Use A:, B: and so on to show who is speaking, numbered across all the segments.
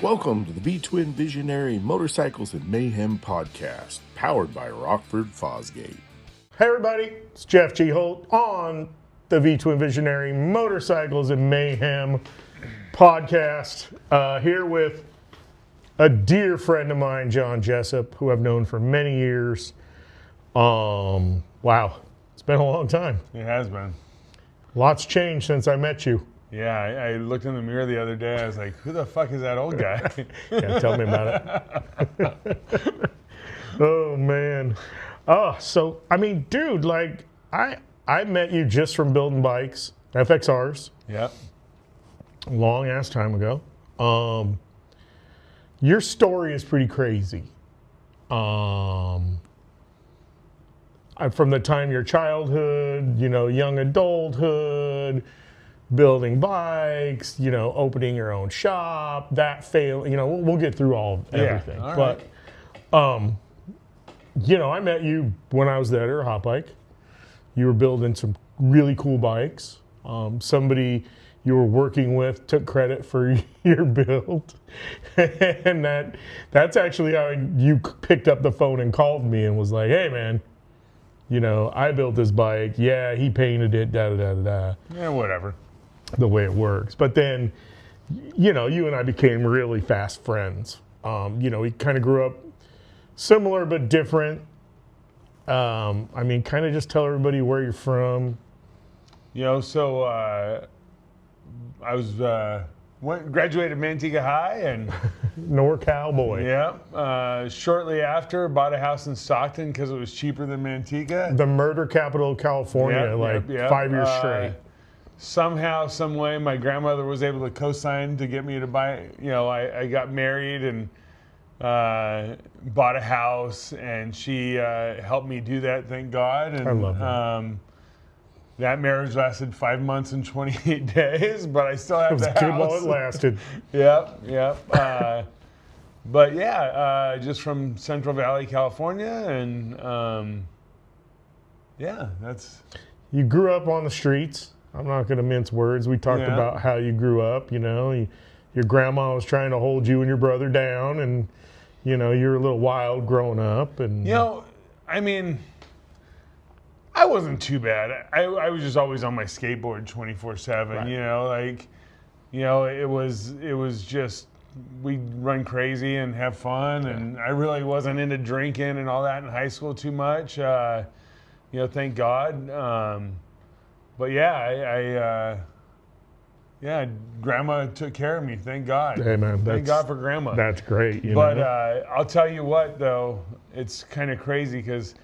A: Welcome to the V-Twin Visionary Motorcycles and Mayhem podcast, powered by Rockford Fosgate.
B: Hey everybody, it's Jeff G. Holt on the V-Twin Visionary Motorcycles and Mayhem podcast, here with a dear friend of mine, John Jessup, who I've known for many years. Wow, it's been a long time.
C: It has been.
B: Lots changed since I met you.
C: Yeah, I looked in the mirror the other day. I was like, who the fuck is that old guy?
B: Yeah, tell me about it. Oh, man. Oh, so, I mean, dude, like, I met you just from building bikes, FXRs.
C: Yep.
B: A long-ass time ago. Your story is pretty crazy. From the time your childhood, young adulthood, building bikes, opening your own shop, that fail, we'll get through everything.
C: All
B: but,
C: right.
B: I met you when I was the editor of Hot Bike. You were building some really cool bikes. Somebody you were working with took credit for your build. And that's actually how you picked up the phone and called me and was like, hey, man, I built this bike. Yeah, he painted it, da-da-da-da-da.
C: Yeah, whatever.
B: The way it works. But then, you and I became really fast friends. We kind of grew up similar but different. Kind of just tell everybody where you're from.
C: So I was graduated Manteca High and
B: NorCal boy.
C: Yeah. Shortly after, bought a house in Stockton because it was cheaper than Manteca.
B: The murder capital of California, 5 years straight.
C: Somehow, some way, my grandmother was able to co-sign to get me to buy. I got married and bought a house, and she helped me do that. Thank God. And
B: I love that.
C: That marriage lasted 5 months and 28 days, but I still have the house. It was
B: good while it lasted.
C: Yep. But yeah, just from Central Valley, California, and that's.
B: You grew up on the streets. I'm not going to mince words. We talked about how you grew up. Your grandma was trying to hold you and your brother down, and you were a little wild growing up. And
C: I wasn't too bad. I was just always on my skateboard 24/7.
B: Right.
C: It was just we'd run crazy and have fun, and I really wasn't into drinking and all that in high school too much. Thank God. But Grandma took care of me. Thank God.
B: Hey man,
C: thank God for Grandma.
B: That's great.
C: But I'll tell you what, though, it's kind of crazy because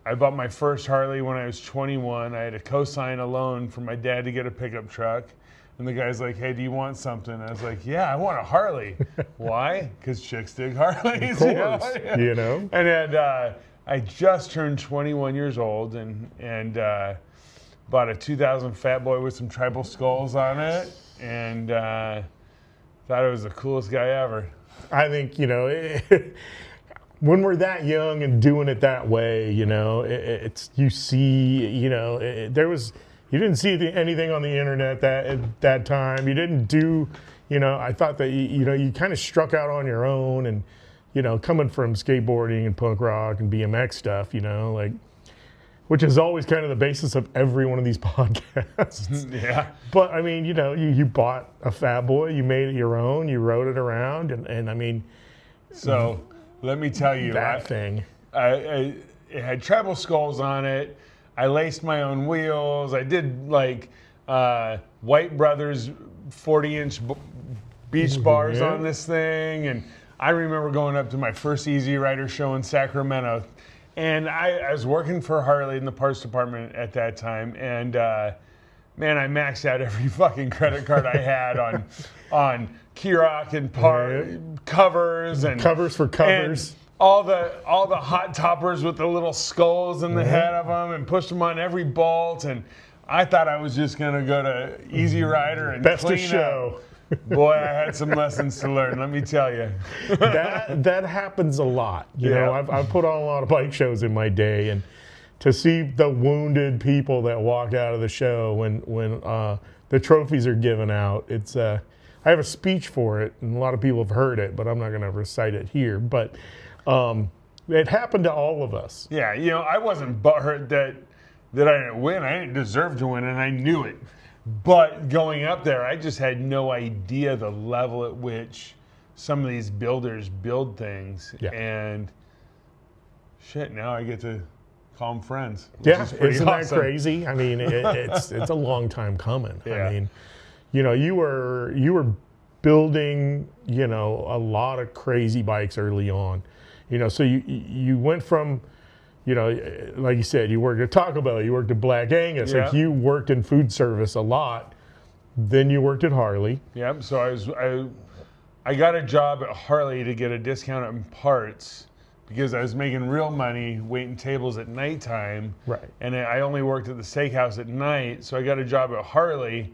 C: I bought my first Harley when I was 21. I had to co-sign a loan for my dad to get a pickup truck. And the guy's like, hey, do you want something? I was like, yeah, I want a Harley. Why? Because chicks dig Harleys.
B: Of course,
C: And then I just turned 21 years old and bought a 2000 Fat Boy with some tribal skulls on it, and thought it was the coolest guy ever.
B: I think, when we're that young and doing it that way, it's you see, you didn't see anything on the internet at that time. You didn't do, I thought that, you kind of struck out on your own, and, coming from skateboarding and punk rock and BMX stuff, which is always kind of the basis of every one of these podcasts.
C: Yeah.
B: But you bought a Fat Boy, you made it your own, you rode it around, and
C: So let me tell you,
B: thing.
C: It had tribal skulls on it. I laced my own wheels. I did White Brothers 40-inch beach bars on this thing, and I remember going up to my first Easy Rider show in Sacramento. And I was working for Harley in the parts department at that time, and man, I maxed out every fucking credit card I had on Keyrock and covers and
B: covers for covers.
C: And all the hot toppers with the little skulls in the head of them, and pushed them on every bolt. And I thought I was just gonna go to Easy Rider and
B: best
C: clean
B: of show.
C: Up. Boy, I had some lessons to learn, let me tell you.
B: that happens a lot. I've put on a lot of bike shows in my day, and to see the wounded people that walk out of the show when the trophies are given out, it's I I have a speech for it, and a lot of people have heard it, but I'm not going to recite it here. But it happened to all of us.
C: Yeah, I wasn't butthurt that I didn't win. I didn't deserve to win, and I knew it. But going up there, I just had no idea the level at which some of these builders build things.
B: Yeah.
C: And shit, now I get to call them friends.
B: Yeah,
C: Is pretty
B: isn't
C: awesome.
B: that crazy? I mean, it's a long time coming.
C: Yeah.
B: I mean, you were building, a lot of crazy bikes early on. So you went from, like you said, you worked at Taco Bell, you worked at Black Angus,
C: Yeah.
B: like you worked in food service a lot. Then you worked at Harley.
C: Yep. So I got a job at Harley to get a discount on parts because I was making real money waiting tables at nighttime.
B: Right.
C: And I only worked at the steakhouse at night, so I got a job at Harley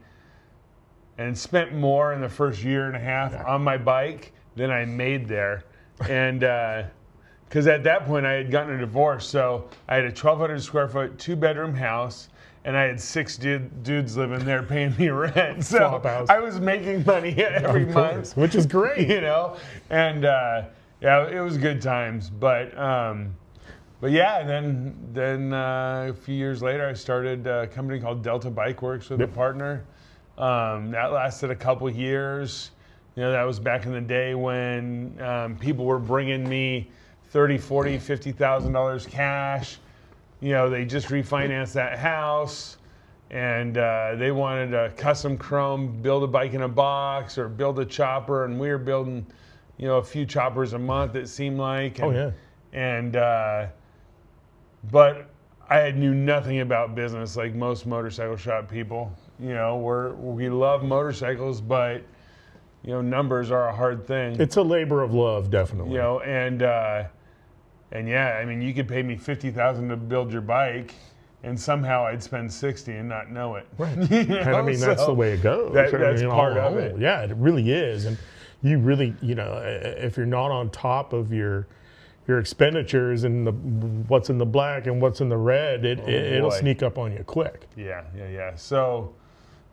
C: and spent more in the first year and a half on my bike than I made there. And because at that point I had gotten a divorce, so I had a 1,200 square foot 2-bedroom house, and I had 6 dudes living there paying me rent. So
B: Flop house.
C: I was making money every
B: Of
C: month,
B: course, which is great.
C: And yeah, it was good times. But yeah, and then a few years later, I started a company called Delta Bike Works with a partner. That lasted a couple years. That was back in the day when people were bringing me $30,000, $40,000, $50,000 cash. They just refinanced that house, and they wanted a custom chrome, build a bike in a box, or build a chopper, and we were building, a few choppers a month, it seemed like. And,
B: Oh, yeah.
C: And, but I knew nothing about business like most motorcycle shop people. We love motorcycles, but, numbers are a hard thing.
B: It's a labor of love, definitely.
C: And yeah, I mean, you could pay me $50,000 to build your bike, and somehow I'd spend $60 and not know it.
B: Right. And I mean, that's
C: So
B: the way it goes.
C: that's
B: I mean,
C: part
B: all
C: of
B: in
C: it.
B: all. Yeah, it really is. And you really, if you're not on top of your expenditures and what's in the black and what's in the red, it'll
C: boy.
B: sneak up on you quick.
C: Yeah. So,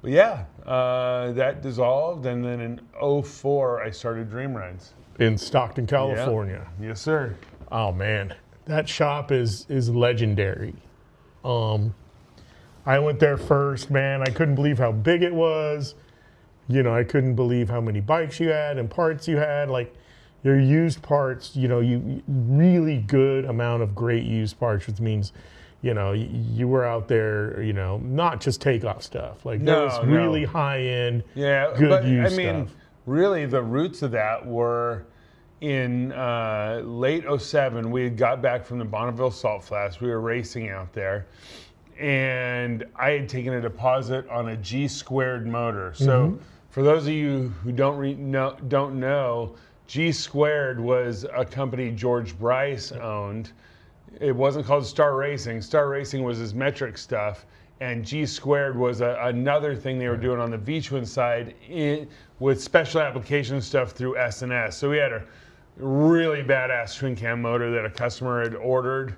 C: but yeah, that dissolved, and then in 2004, I started Dream Rides.
B: In Stockton, California.
C: Yes, sir.
B: Oh man, that shop is legendary. I went there first, man. I couldn't believe how big it was. I couldn't believe how many bikes you had and parts you had. Like your used parts, you really good amount of great used parts, which means, you were out there, not just takeoff stuff. Like there was really high end, good used stuff.
C: Really, the roots of that were in late 2007. We had got back from the Bonneville Salt Flats. We were racing out there, and I had taken a deposit on a G² motor. So for those of you who don't know, G² was a company George Bryce owned. It wasn't called Star Racing. Star Racing was his metric stuff, and G² was another thing they were doing on the V-twin side with special application stuff through S&S. So we had a really badass twin cam motor that a customer had ordered,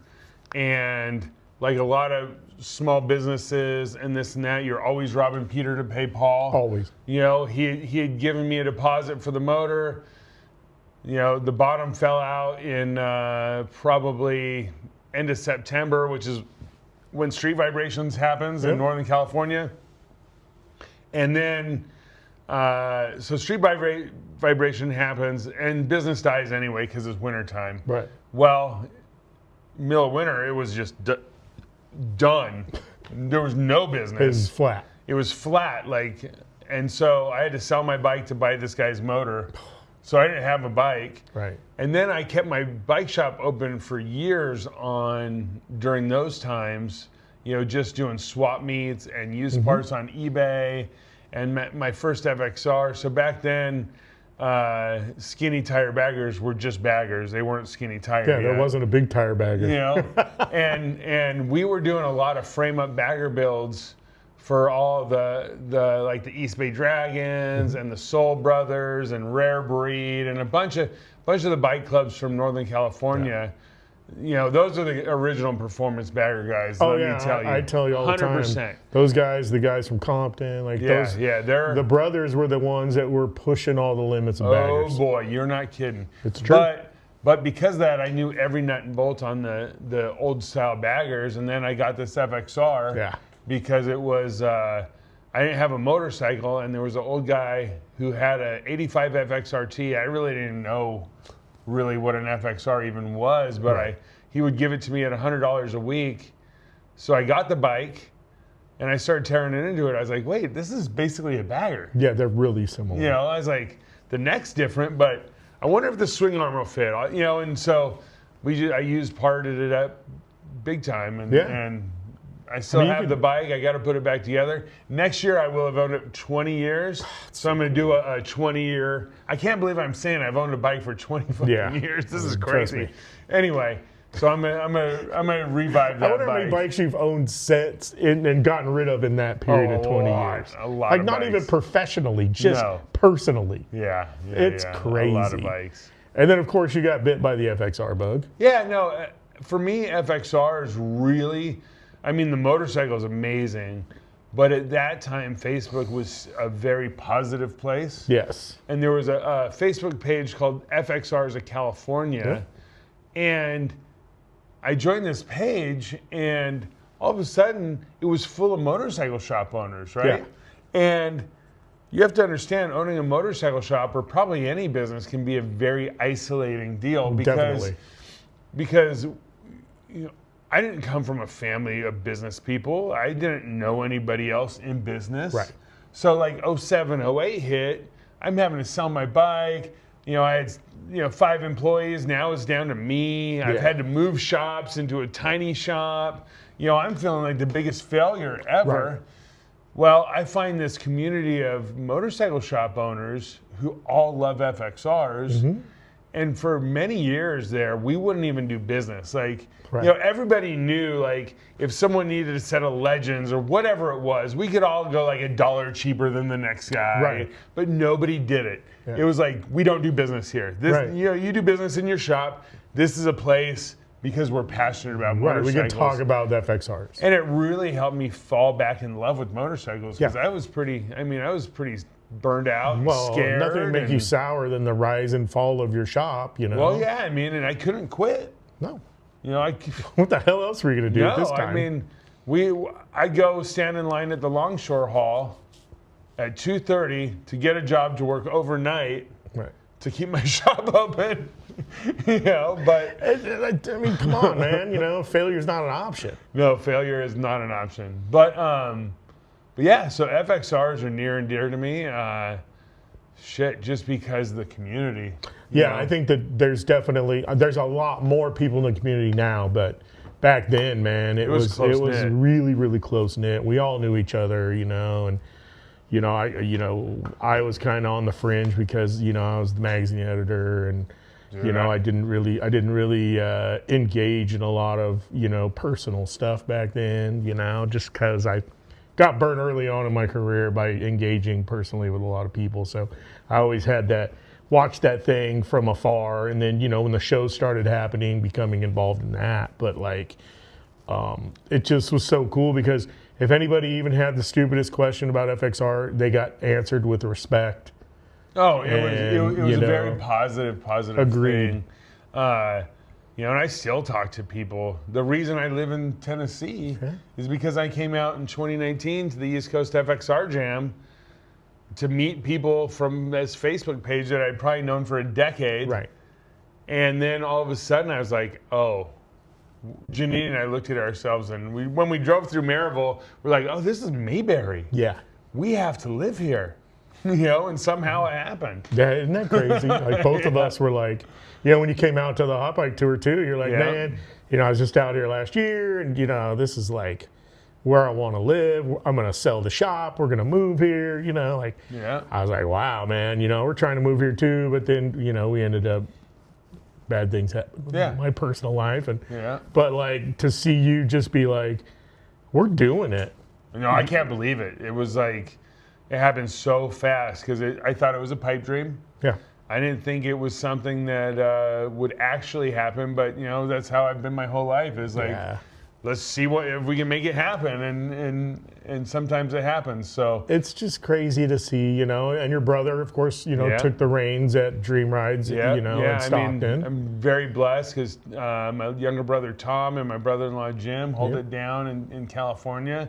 C: and like a lot of small businesses and this and that, you're always robbing Peter to pay Paul.
B: Always.
C: He had given me a deposit for the motor. The bottom fell out in probably end of September, which is when Street Vibrations happens in Northern California. And then, so Street Vibration happens, and business dies anyway because it's wintertime.
B: Right.
C: Well, middle of winter, it was just done. There was no business.
B: It was flat.
C: It was flat, and so I had to sell my bike to buy this guy's motor. So I didn't have a bike.
B: Right.
C: And then I kept my bike shop open for years during those times, just doing swap meets and used parts on eBay, and my first FXR. So back then, skinny tire baggers were just baggers. They weren't skinny tire
B: Yeah,
C: yet.
B: there wasn't a big tire bagger.
C: And we were doing a lot of frame up bagger builds for all the East Bay Dragons and the Soul Brothers and Rare Breed and a bunch of the bike clubs from Northern California you know, those are the original performance bagger guys.
B: Oh
C: let
B: yeah,
C: me tell you.
B: I tell you all the time.
C: 100%.
B: Those guys, the guys from Compton, like those.
C: Yeah, they're
B: The brothers were the ones that were pushing all the limits of baggers.
C: Oh boy, you're not kidding.
B: It's true.
C: But because of that, I knew every nut and bolt on the old style baggers, and then I got this FXR.
B: Yeah.
C: Because it was, I didn't have a motorcycle, and there was an old guy who had a 85 FXRT. I really didn't know really what an FXR even was, but he would give it to me at $100 a week. So I got the bike, and I started tearing it into it. I was like, wait, this is basically a bagger.
B: Yeah, they're really similar.
C: You know, I was like, the neck's different, but I wonder if the swing arm will fit. You know, and so I used parted it up big time, and I still have the bike. I got to put it back together. Next year, I will have owned it 20 years. So I'm going to do a 20-year. I can't believe I'm saying I've owned a bike for 20 fucking years. This is crazy. Anyway, so I'm gonna revive that.
B: I wonder how many bikes you've owned since and gotten rid of in that period of 20 years.
C: A lot.
B: Like
C: of
B: not
C: bikes.
B: even professionally, just personally.
C: Yeah,
B: it's crazy.
C: A lot of bikes.
B: And then of course you got bit by the FXR bug.
C: Yeah, no. For me, FXR is really. I mean, the motorcycle is amazing, but at that time, Facebook was a very positive place.
B: Yes.
C: And there was a Facebook page called FXRs of California, and I joined this page, and all of a sudden, it was full of motorcycle shop owners, right?
B: Yeah.
C: And you have to understand, owning a motorcycle shop, or probably any business, can be a very isolating deal because you know, I didn't come from a family of business people. I didn't know anybody else in business.
B: Right.
C: So like 07, 08 hit, I'm having to sell my bike. You know, I had 5 employees. Now it's down to me. I've had to move shops into a tiny shop. You know, I'm feeling like the biggest failure ever.
B: Right.
C: Well, I find this community of motorcycle shop owners who all love FXRs. Mm-hmm. And for many years there, we wouldn't even do business. Like, you know, everybody knew, like, if someone needed a set of Legends or whatever it was, we could all go like $1 cheaper than the next guy.
B: Right.
C: But nobody did it.
B: Yeah.
C: It was like, we don't do business here. This, you know, you do business in your shop. This is a place because we're passionate about motorcycles.
B: We can talk about the FXRs.
C: And it really helped me fall back in love with motorcycles because
B: Yeah.
C: I was pretty burned out, scared.
B: Nothing would make you sour than the rise and fall of your shop, you know?
C: Well, yeah, I mean, and I couldn't quit.
B: No.
C: You know,
B: what the hell else were you going to do at this time?
C: I mean, I go stand in line at the Longshore Hall at 2:30 to get a job to work overnight to keep my shop open. You know, but
B: I mean, come on, man. You know, failure's not an option.
C: No, failure is not an option. But yeah, so FXRs are near and dear to me. Just because of the community.
B: Yeah, I think that there's a lot more people in the community now, but back then, man, it was really, really close knit. We all knew each other, you know, and I was kind of on the fringe because I was the magazine editor, and I didn't really engage in a lot of personal stuff back then, just because I got burned early on in my career by engaging personally with a lot of people. So I always had that, watch that thing from afar. And then, when the shows started happening, becoming involved in that. But it just was so cool because if anybody even had the stupidest question about FXR, they got answered with respect.
C: Oh, it was a very positive
B: agreed.
C: thing. And I still talk to people. The reason I live in Tennessee is because I came out in 2019 to the East Coast FXR Jam to meet people from this Facebook page that I'd probably known for a decade.
B: Right.
C: And then all of a sudden I was like, oh, Janine and I looked at ourselves, and when we drove through Maryville, we're like, oh, this is Mayberry.
B: Yeah.
C: We have to live here. And somehow it happened.
B: Yeah, isn't that crazy? Like both of us were like, when you came out to the hot bike tour too, you're like, man, I was just out here last year, and this is like where I want to live. I'm gonna sell the shop. We're gonna move here. I was like, wow, man. We're trying to move here too, but then we ended up bad things happened in my personal life, and but to see you just be like, we're doing it.
C: No, I can't believe it. It was like. It happened so fast because I thought it was a pipe dream.
B: Yeah.
C: I didn't think it was something that would actually happen, but you know, that's how I've been my whole life. Is like, let's see if we can make it happen, and sometimes it happens. So
B: it's just crazy to see, you know. And your brother, of course, you know, took the reins at Dream Rides, you know, in Stockton.
C: I mean, I'm very blessed because my younger brother Tom and my brother-in-law Jim hold it down in California.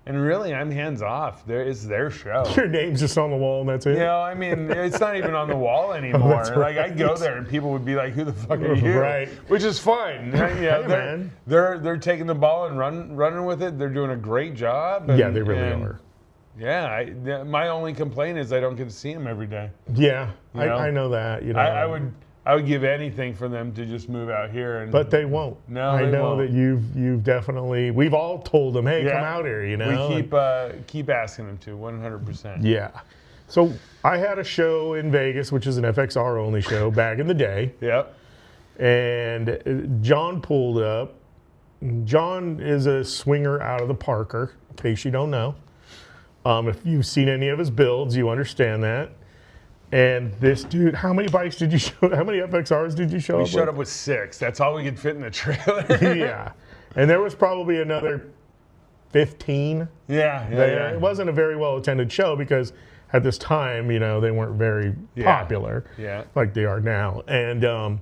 C: And really, I'm hands off. It's their show.
B: Your name's just on the wall, and that's it.
C: You know, I mean, it's not even on the wall anymore. Like I go there, and people would be like, "Who the fuck are you?"
B: Right.
C: Which is fine. They're taking the ball and running with it. They're doing a great job.
B: Yeah, they really are.
C: Yeah, my only complaint is I don't get to see them every day.
B: Yeah, I know that. You know,
C: I would give anything for them to just move out here.
B: But they won't.
C: No,
B: I know that you've definitely. We've all told them, hey, come out here. You know,
C: we keep asking them to 100%.
B: Yeah. So I had a show in Vegas, which is an FXR only show back in the day.
C: Yep.
B: And John pulled up. John is a swinger out of the Parker, in case you don't know. If you've seen any of his builds, you understand that. And this dude, how many bikes did you show? How many FXRs did you show up with?
C: We showed up with 6. That's all we could fit in the trailer.
B: Yeah. And there was probably another 15.
C: Yeah.
B: It wasn't a very well attended show because at this time, you know, they weren't very popular like they are now. And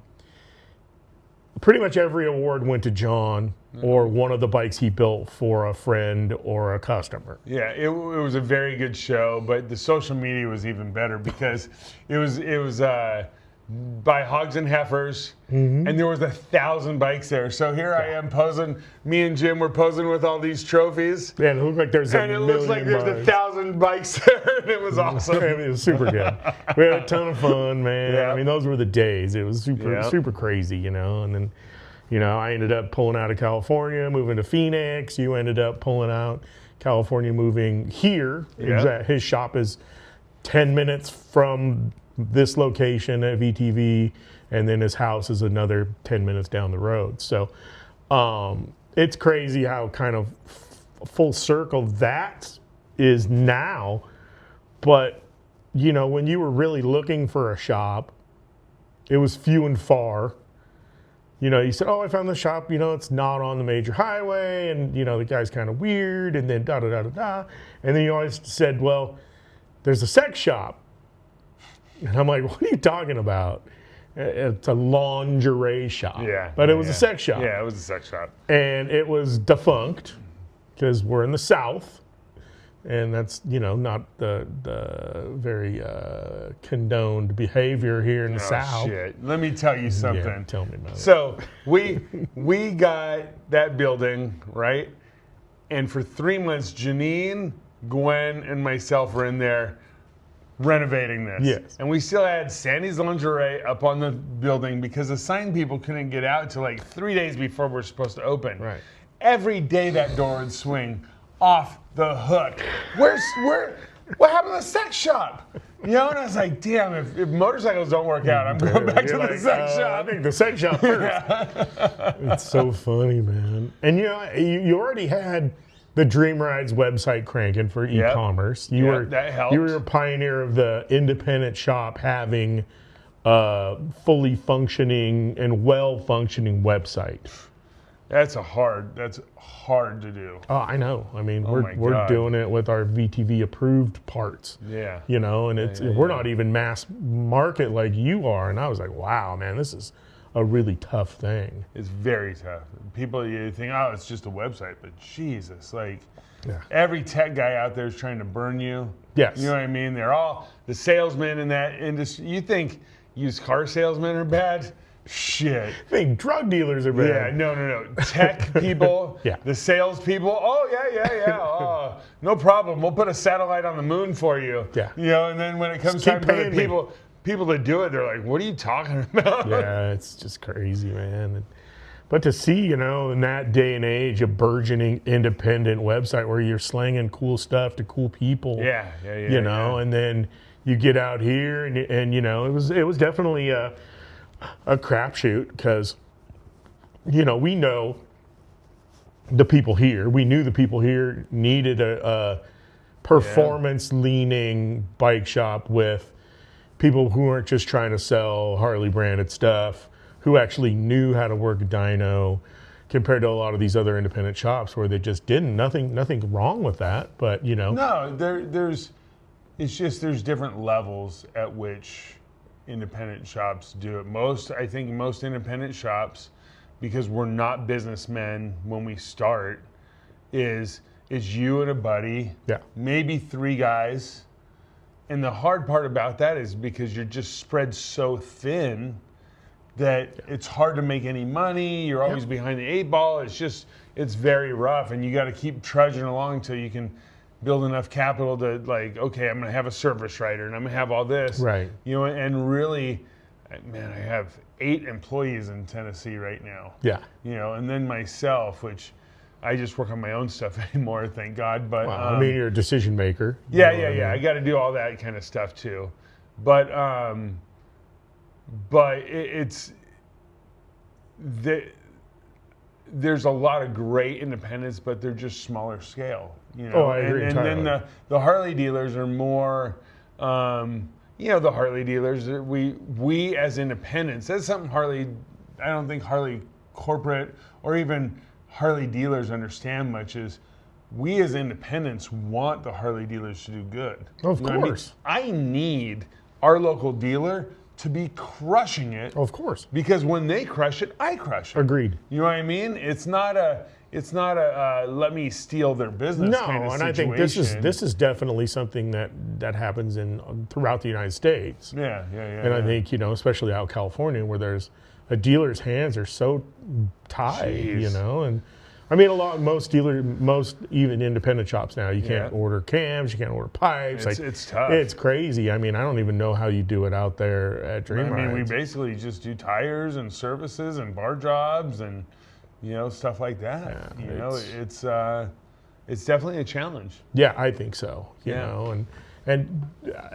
B: pretty much every award went to John or one of the bikes he built for a friend or a customer.
C: Yeah, it was a very good show, but the social media was even better because it was by Hogs and Heifers, and there was 1,000 bikes there. So here I am posing. Me and Jim were posing with all these trophies.
B: Yeah, it looked like there's a million.
C: And it looks like there's 1,000 bikes there, and it was awesome.
B: It was super good. We had a ton of fun, man.
C: Yeah.
B: I mean, those were the days. It was super crazy, you know. And then, you know, I ended up pulling out of California, moving to Phoenix. You ended up pulling out California, moving here.
C: Yeah.
B: His shop is 10 minutes from this location at VTV, and then his house is another 10 minutes down the road. So it's crazy how kind of full circle that is now. But, you know, when you were really looking for a shop, it was few and far. You know, you said, oh, I found the shop, you know, it's not on the major highway, and, you know, the guy's kind of weird, and then da-da-da-da-da. And then you always said, well, there's a sex shop. And I'm like, what are you talking about? It's a lingerie shop.
C: Yeah.
B: But it was a sex shop.
C: Yeah, it was a sex shop.
B: And it was defunct because we're in the South. And that's, you know, not the very condoned behavior here in the South.
C: Shit. Let me tell you something.
B: Yeah, tell me about it.
C: So we got that building, right? And for 3 months, Janine, Gwen, and myself were in there renovating this.
B: Yes.
C: And we still had Sandy's Lingerie up on the building because the sign people couldn't get out until like 3 days before we're supposed to open.
B: Right.
C: Every day that door would swing off the hook. What happened to the sex shop? You know, and I was like, damn, if motorcycles don't work out, I'm going back to the sex shop.
B: I think the sex shop first. It's so funny, man. And you know, you already had the Dream Rides website cranking for e-commerce.
C: That helped.
B: You were a pioneer of the independent shop having a fully functioning and well-functioning website.
C: That's hard to do.
B: Oh, I know. I mean,
C: my
B: we're
C: God.
B: doing it with our VTV approved parts.
C: Yeah.
B: You know, and we're not even mass market like you are. And I was like, wow, man, this is a really tough thing.
C: It's very tough. People, you think, oh, it's just a website, but Jesus, like every tech guy out there is trying to burn you.
B: Yes.
C: You know what I mean? They're all the salesmen in that industry. You think used car salesmen are bad? Shit.
B: I think drug dealers are bad.
C: Yeah, no. Tech people, the sales people. Oh, yeah. Oh, no problem. We'll put a satellite on the moon for you.
B: Yeah.
C: You know, and then when it comes
B: Just
C: time
B: keep
C: for the people that do it, they're like, what are you talking about?
B: Yeah, it's just crazy, man. But to see, you know, in that day and age, a burgeoning independent website where you're slinging cool stuff to cool people.
C: Yeah.
B: You know, and then you get out here and you know, it was definitely a crapshoot because, you know, we know the people here. We knew the people here needed a performance-leaning bike shop with, people who weren't just trying to sell Harley branded stuff, who actually knew how to work dyno, compared to a lot of these other independent shops where they just didn't. Nothing wrong with that, but you know.
C: No, it's just there's different levels at which independent shops do it. I think most independent shops, because we're not businessmen when we start, is you and a buddy, maybe 3 guys. And the hard part about that is because you're just spread so thin that it's hard to make any money. You're always behind the 8 ball. It's very rough, and you got to keep trudging along until you can build enough capital to, like, okay, I'm going to have a service writer and I'm going to have all this.
B: Right.
C: You know, and really, man, I have 8 employees in Tennessee right now.
B: Yeah.
C: You know, and then myself, which I just work on my own stuff anymore, thank God. But
B: well, I mean, you're a decision maker.
C: Yeah. I got to do all that kind of stuff too. But there's a lot of great independents, but they're just smaller scale. You know?
B: Oh, I agree entirely.
C: And then the Harley dealers are more, you know, the Harley dealers, we as independents, that's something I don't think Harley corporate or even Harley dealers understand much, is we as independents want the Harley dealers to do good.
B: Of course.
C: I mean? I need our local dealer to be crushing it.
B: Of course.
C: Because when they crush it, I crush it.
B: Agreed.
C: You know what I mean? It's not a let me steal their business kind of situation.
B: I think this is definitely something that happens throughout the United States.
C: Yeah.
B: And I think, you know, especially out in California, where there's a dealer's hands are so tied,
C: Jeez.
B: you know, and I mean most even independent shops now, you can't order cams, you can't order pipes.
C: It's tough.
B: It's crazy. I mean, I don't even know how you do it out there at Dream
C: I mean,
B: Rides.
C: we basically just do tires and services and bar jobs and, you know, stuff like that.
B: Yeah,
C: you know, it's definitely a challenge.
B: Yeah, I think so. You know, and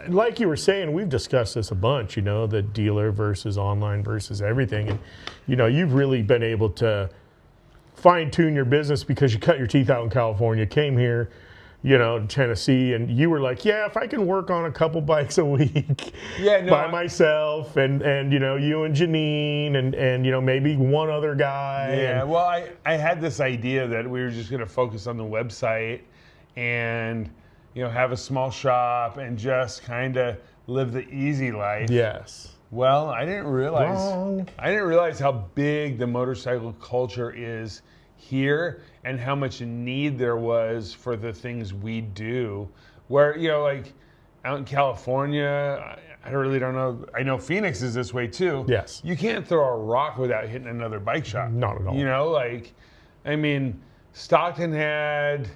B: like you were saying, we've discussed this a bunch. You know, the dealer versus online versus everything, and you know, you've really been able to fine tune your business because you cut your teeth out in California, came here, you know, Tennessee, and you were like, yeah, if I can work on a couple bikes a week by myself, and you know, you and Janine, and you know, maybe one other guy.
C: Yeah, well, I had this idea that we were just going to focus on the website and, you know, have a small shop and just kind of live the easy life.
B: Yes.
C: Well, I didn't realize
B: Wrong.
C: how big the motorcycle culture is here and how much need there was for the things we do. Where, you know, like out in California, I really don't know. I know Phoenix is this way too.
B: Yes.
C: You can't throw a rock without hitting another bike shop.
B: Not at all.
C: You know, like, I mean, Stockton had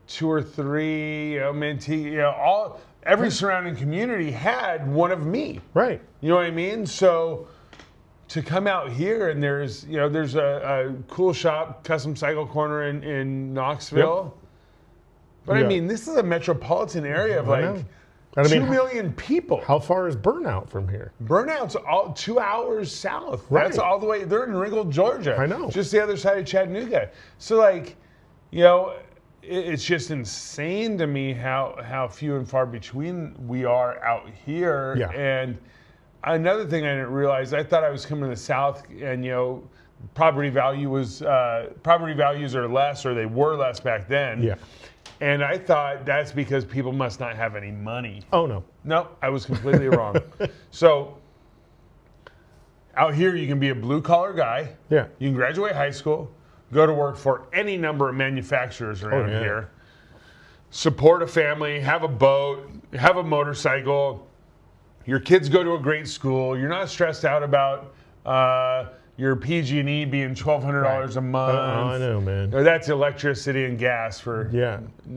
C: 2 or 3, you know, Manteca, you know, every surrounding community had one of me.
B: Right.
C: You know what I mean? So to come out here and there's a cool shop, Custom Cycle Corner in Knoxville. Yep. But I mean, this is a metropolitan area of like 2 million people.
B: How far is Burnout from here?
C: Burnout's all 2 hours south.
B: Right.
C: That's all the way. They're in Ringgold, Georgia.
B: I know.
C: Just the other side of Chattanooga. So like, you know, it's just insane to me how few and far between we are out here.
B: Yeah.
C: And another thing I didn't realize, I thought I was coming to the South and, you know, property values are less, or they were less back then.
B: Yeah.
C: And I thought that's because people must not have any money.
B: Oh, no.
C: No, I was completely wrong. So out here, you can be a blue collar guy.
B: Yeah.
C: You can graduate high school, go to work for any number of manufacturers around here, support a family, have a boat, have a motorcycle. Your kids go to a great school. You're not stressed out about your PG&E being $1,200 a month.
B: I know, man.
C: Or that's electricity and gas for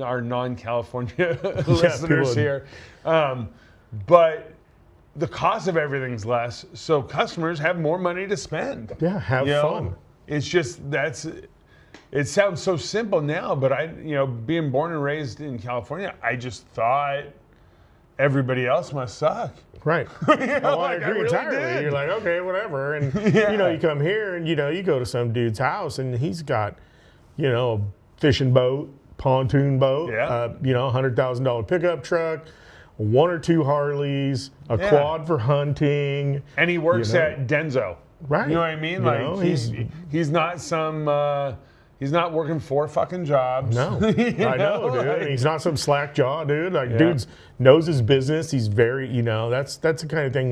C: our non-California listeners here. But the cost of everything's less, so customers have more money to spend.
B: Yeah, have fun.
C: It's just it sounds so simple now, but being born and raised in California, I just thought everybody else must suck.
B: Right. I agree entirely. You're like, okay, whatever. And you come here and you go to some dude's house and he's got, a fishing boat, pontoon boat, $100,000 pickup truck, 1 or 2 Harleys, a quad for hunting.
C: And he works at Denso.
B: Right.
C: You know what I mean? Like he's not some he's not working 4 fucking jobs.
B: No. I know, dude.
C: Like,
B: He's not some slack jaw, dude. Like dude knows his business. He's very, that's the kind of thing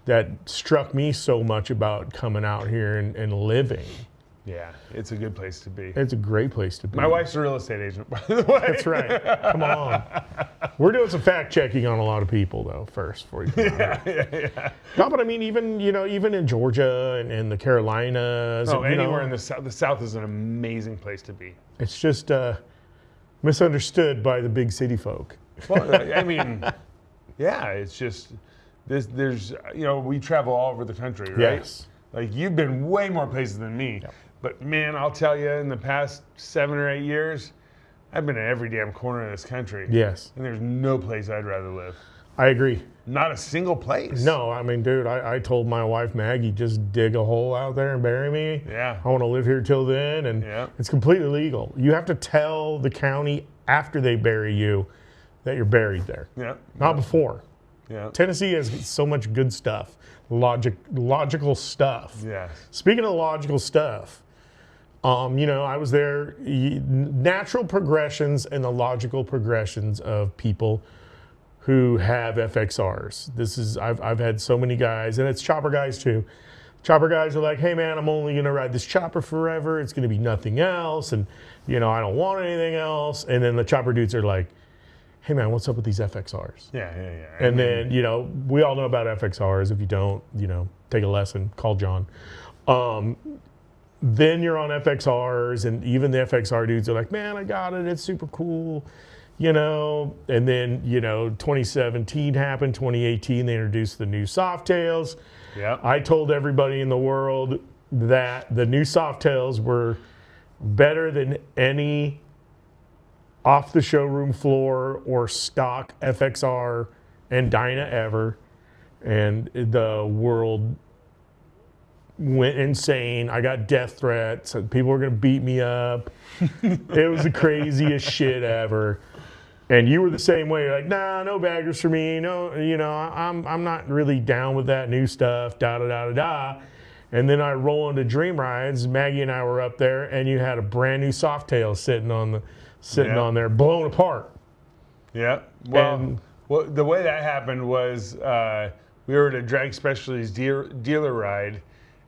B: that struck me so much about coming out here and living.
C: Yeah, it's a good place to be.
B: It's a great place to be.
C: My wife's a real estate agent, by the way.
B: That's right. Come on. We're doing some fact checking on a lot of people though first before you come out.
C: Yeah.
B: No, but I mean even in Georgia and the Carolinas.
C: Oh, anywhere in the South. The South is an amazing place to be.
B: It's just misunderstood by the big city folk.
C: Well, I mean, yeah, it's just there's we travel all over the country, right?
B: Yes.
C: Like you've been way more places than me.
B: Yep.
C: But man, I'll tell you, in the past 7 or 8 years, I've been in every damn corner of this country.
B: Yes.
C: And there's no place I'd rather live.
B: I agree.
C: Not a single place.
B: No, I mean, dude, I told my wife, Maggie, just dig a hole out there and bury me.
C: Yeah.
B: I want to live here till then. And it's completely legal. You have to tell the county after they bury you that you're buried there.
C: Yeah.
B: Not before.
C: Yeah.
B: Tennessee has so much good stuff. Logical stuff.
C: Yes.
B: Speaking of logical stuff, I was there. Natural progressions and the logical progressions of people who have FXRs. I've had so many guys, and it's chopper guys too. Chopper guys are like, hey man, I'm only gonna ride this chopper forever. It's gonna be nothing else, and I don't want anything else. And then the chopper dudes are like, hey man, what's up with these FXRs?
C: Yeah.
B: And then, we all know about FXRs. If you don't, take a lesson, call John. Then you're on FXRs, and even the FXR dudes are like, man, I got it. It's super cool, And then, 2017 happened, 2018, they introduced the new Softails.
C: Yeah.
B: I told everybody in the world that the new Softails were better than any off the showroom floor or stock FXR and Dyna ever, and the world went insane. I got death threats. People were gonna beat me up. It was the craziest shit ever. And you were the same way. You're like, nah, no baggers for me. No, I'm not really down with that new stuff. Da da da da da. And then I roll into Dream Rides. Maggie and I were up there, and you had a brand new Softail sitting on there, blown apart.
C: Yeah. Well, the way that happened was we were at a Drag Specialties dealer ride,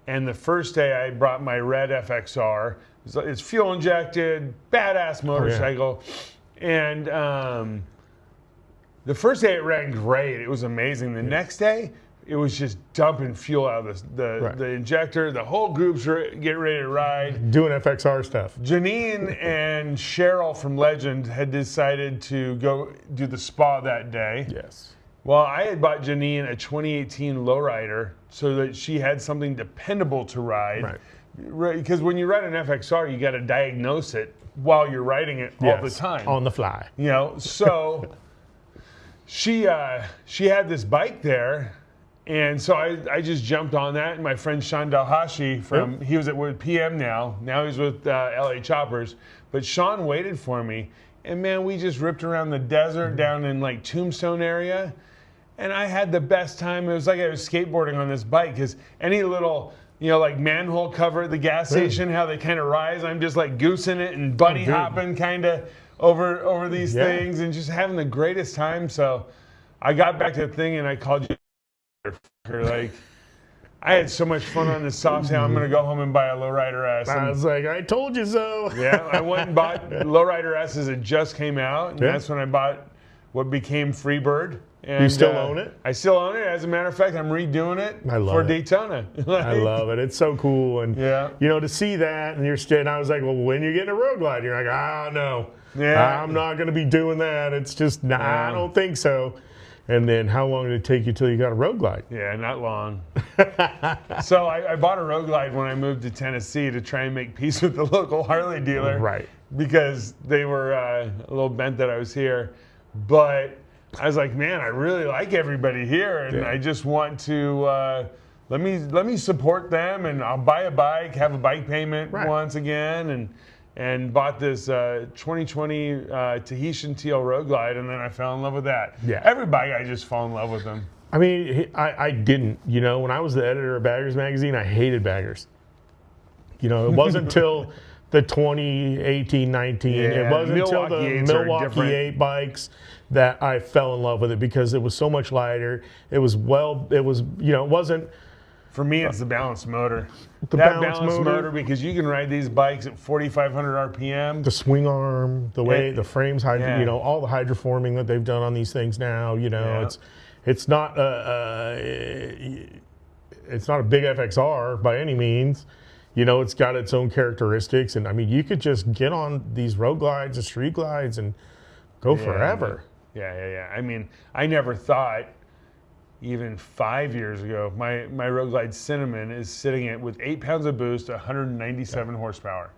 C: and the first day I brought my red FXR. It's fuel injected, badass motorcycle. Oh, yeah. And the first day it ran great. It was amazing. The next day, it was just dumping fuel out of the injector. The whole group's getting ready to ride.
B: Doing FXR stuff.
C: Janine and Cheryl from Legend had decided to go do the spa that day.
B: Yes.
C: Well, I had bought Janine a 2018 lowrider so that she had something dependable to ride. Right. Because when you ride an FXR, you got to diagnose it while you're riding it all the time.
B: On the fly.
C: So she had this bike there. And so I just jumped on that, and my friend Sean Dalhashi he was with PM now he's with LA Choppers, but Sean waited for me, and man, we just ripped around the desert down in like Tombstone area, and I had the best time. It was like I was skateboarding on this bike, because any little like manhole cover at the gas station, how they kind of rise, I'm just like goosing it and bunny hopping kind of over these things, and just having the greatest time. So I got back to the thing, and I called you. Like, I had so much fun on this Softail. I'm gonna go home and buy a Lowrider S.
B: I was like, I told you so.
C: Yeah, I went and bought Lowrider S as it just came out, and that's when I bought what became Freebird. And,
B: you still own it?
C: I still own it. As a matter of fact, I'm redoing it for Daytona.
B: I love it. It's so cool, and to see that, and you're standing. I was like, well, when you get in a road glide, you're like, no, I'm not gonna be doing that. It's just, I don't think so. And then how long did it take you till you got a road glide?
C: Yeah, not long. So I bought a road glide when I moved to Tennessee to try and make peace with the local Harley dealer. Right. Because they were a little bent that I was here. But I was like, man, I really like everybody here, and I just want to let me support them, and I'll buy a bike, have a bike payment once again, and and bought this 2020 Tahitian Teal Road Glide, and then I fell in love with that.
B: Yeah.
C: Every bike, I just fall in love with them.
B: I mean, I didn't. You know, when I was the editor of Baggers Magazine, I hated baggers. You know, it wasn't until the 2018, 19, it wasn't until the Milwaukee 8 bikes that I fell in love with it, because it was so much lighter. It was, you know, it wasn't.
C: For me, it's the balanced motor.
B: The
C: that
B: balanced motor,
C: because you can ride these bikes at 4,500 RPM.
B: the swing arm, the way the frames, you know, all the hydroforming that they've done on these things now. You know, it's not a big FXR by any means. You know, it's got its own characteristics, and I mean, you could just get on these road glides and street glides and go forever.
C: Yeah. I mean, I never thought, even 5 years ago, my Road Glide Cinnamon is sitting at, with 8 pounds of boost, 197 horsepower.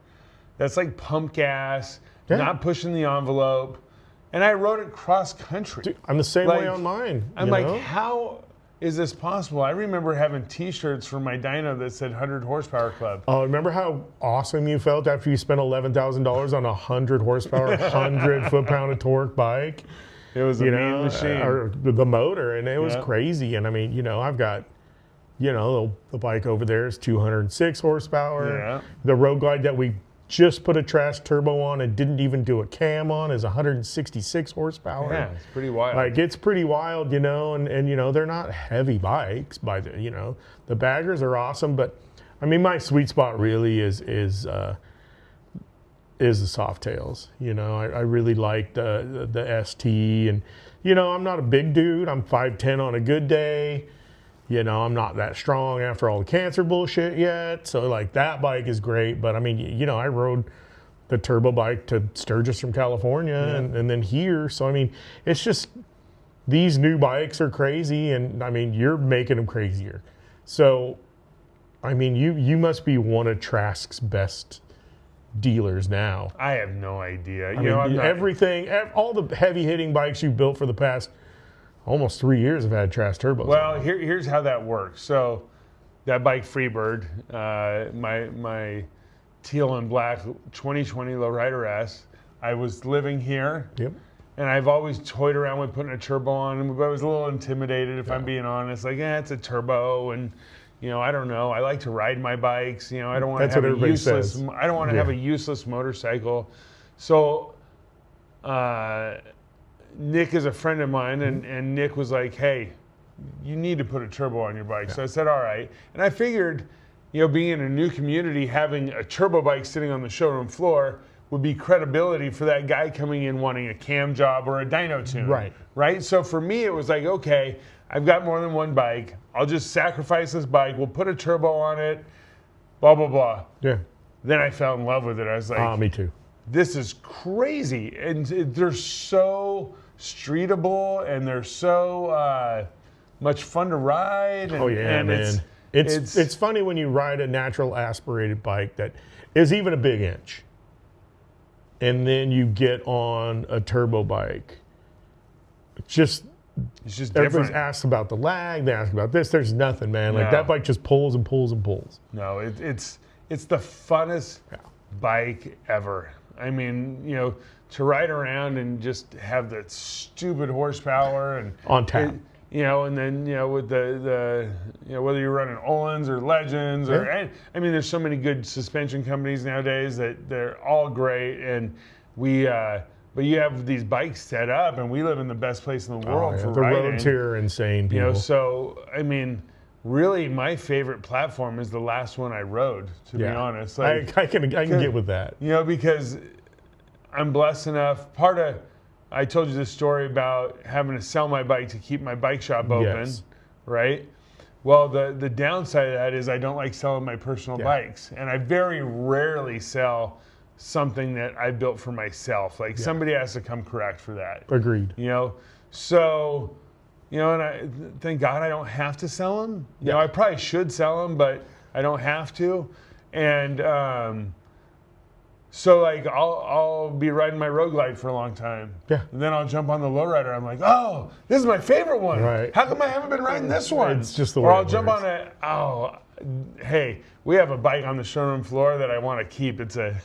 C: That's like pump gas, not pushing the envelope. And I rode it cross country.
B: Dude, I'm the same way on mine.
C: I'm like, how is this possible? I remember having T-shirts from my Dyno that said 100 horsepower club.
B: Oh, remember how awesome you felt after you spent $11,000 on a 100 horsepower, 100 foot-pound of torque bike?
C: It was a mean machine.
B: Or the motor, and it was crazy. And I mean, you know, I've got, you know, the bike over there is 206 horsepower.
C: Yeah.
B: The Road Glide that we just put a trash turbo on and didn't even do a cam on is 166 horsepower.
C: Yeah, it's pretty wild.
B: Like, it's pretty wild, you know, and you know, they're not heavy bikes by the, you know, the baggers are awesome, but I mean, my sweet spot really is the Softails. You know, I really like the ST, and you know, I'm not a big dude. I'm 5'10" on a good day. You know, I'm not that strong after all the cancer bullshit yet. So like, that bike is great. But I mean, you know, I rode the turbo bike to Sturgis from California and then here. So I mean, it's just, these new bikes are crazy, and I mean, you're making them crazier. So I mean, you must be one of Trask's best dealers now.
C: I have no idea.
B: I mean, everything, all the heavy hitting bikes you built for the past almost 3 years have had Trask turbos.
C: Well, here's how that works. So that bike Freebird, my teal and black 2020 Lowrider S, I was living here.
B: Yep.
C: And I've always toyed around with putting a turbo on, but I was a little intimidated, if I'm being honest. Like, it's a turbo, and you know, I don't know. I like to ride my bikes. You know, I don't want to have a useless. I don't want to have a useless motorcycle. So, Nick is a friend of mine, and Nick was like, "Hey, you need to put a turbo on your bike." So I said, "All right." And I figured, you know, being in a new community, having a turbo bike sitting on the showroom floor would be credibility for that guy coming in wanting a cam job or a dyno tune. Right. So for me, it was like, okay, I've got more than one bike. I'll just sacrifice this bike. We'll put a turbo on it. Blah blah blah.
B: Yeah.
C: Then I fell in love with it. I was like,
B: me too.
C: This is crazy, and they're so streetable, and they're so much fun to ride. And,
B: oh yeah,
C: and
B: man. It's funny when you ride a natural aspirated bike that is even a big inch, and then you get on a turbo bike. It's just everybody's asked about the lag. They ask about this. There's nothing, man. Like, that bike just pulls and pulls and pulls.
C: No, it's the funnest bike ever. I mean, you know, to ride around and just have that stupid horsepower and
B: on tap.
C: You know, and then, you know, with the you know, whether you're running Ohlins or Legends or I mean, there's so many good suspension companies nowadays that they're all great, and but you have these bikes set up, and we live in the best place in the world for riding.
B: The roads here are insane, people.
C: You know, so I mean, really, my favorite platform is the last one I rode, to be honest. Like,
B: I can get with that.
C: You know, because I'm blessed enough. I told you this story about having to sell my bike to keep my bike shop open, right? Well, the downside of that is I don't like selling my personal bikes, and I very rarely sell something that I built for myself. Like, somebody has to come correct for that.
B: Agreed.
C: You know, so, you know, and I thank God I don't have to sell them. You know, I probably should sell them, but I don't have to. And so, like, I'll be riding my Road Glide for a long time.
B: Yeah.
C: And then I'll jump on the lowrider. I'm like, oh, this is my favorite one.
B: Right.
C: How come I haven't been riding this one?
B: It's just the way
C: Or I'll
B: it
C: jump
B: works.
C: on it. Oh, hey, we have a bike on the showroom floor that I want to keep. It's a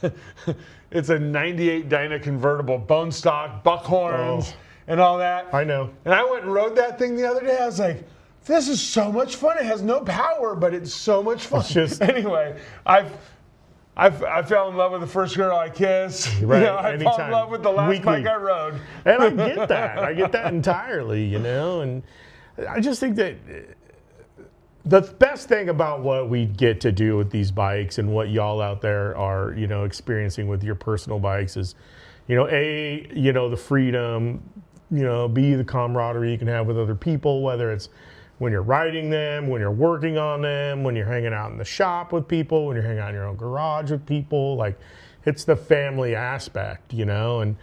C: it's a 98 Dyna convertible, bone stock, buck horns, and all that.
B: I know.
C: And I went and rode that thing the other day. I was like, this is so much fun. It has no power, but it's so much fun. Anyway, I fell in love with the first girl I kissed.
B: Right.
C: I fell in love with the last bike I rode.
B: And I get that. I get that entirely, And I just think that the best thing about what we get to do with these bikes and what y'all out there are, experiencing with your personal bikes is, the freedom, B, the camaraderie you can have with other people, whether it's when you're riding them, when you're working on them, when you're hanging out in the shop with people, when you're hanging out in your own garage with people. Like, it's the family aspect, and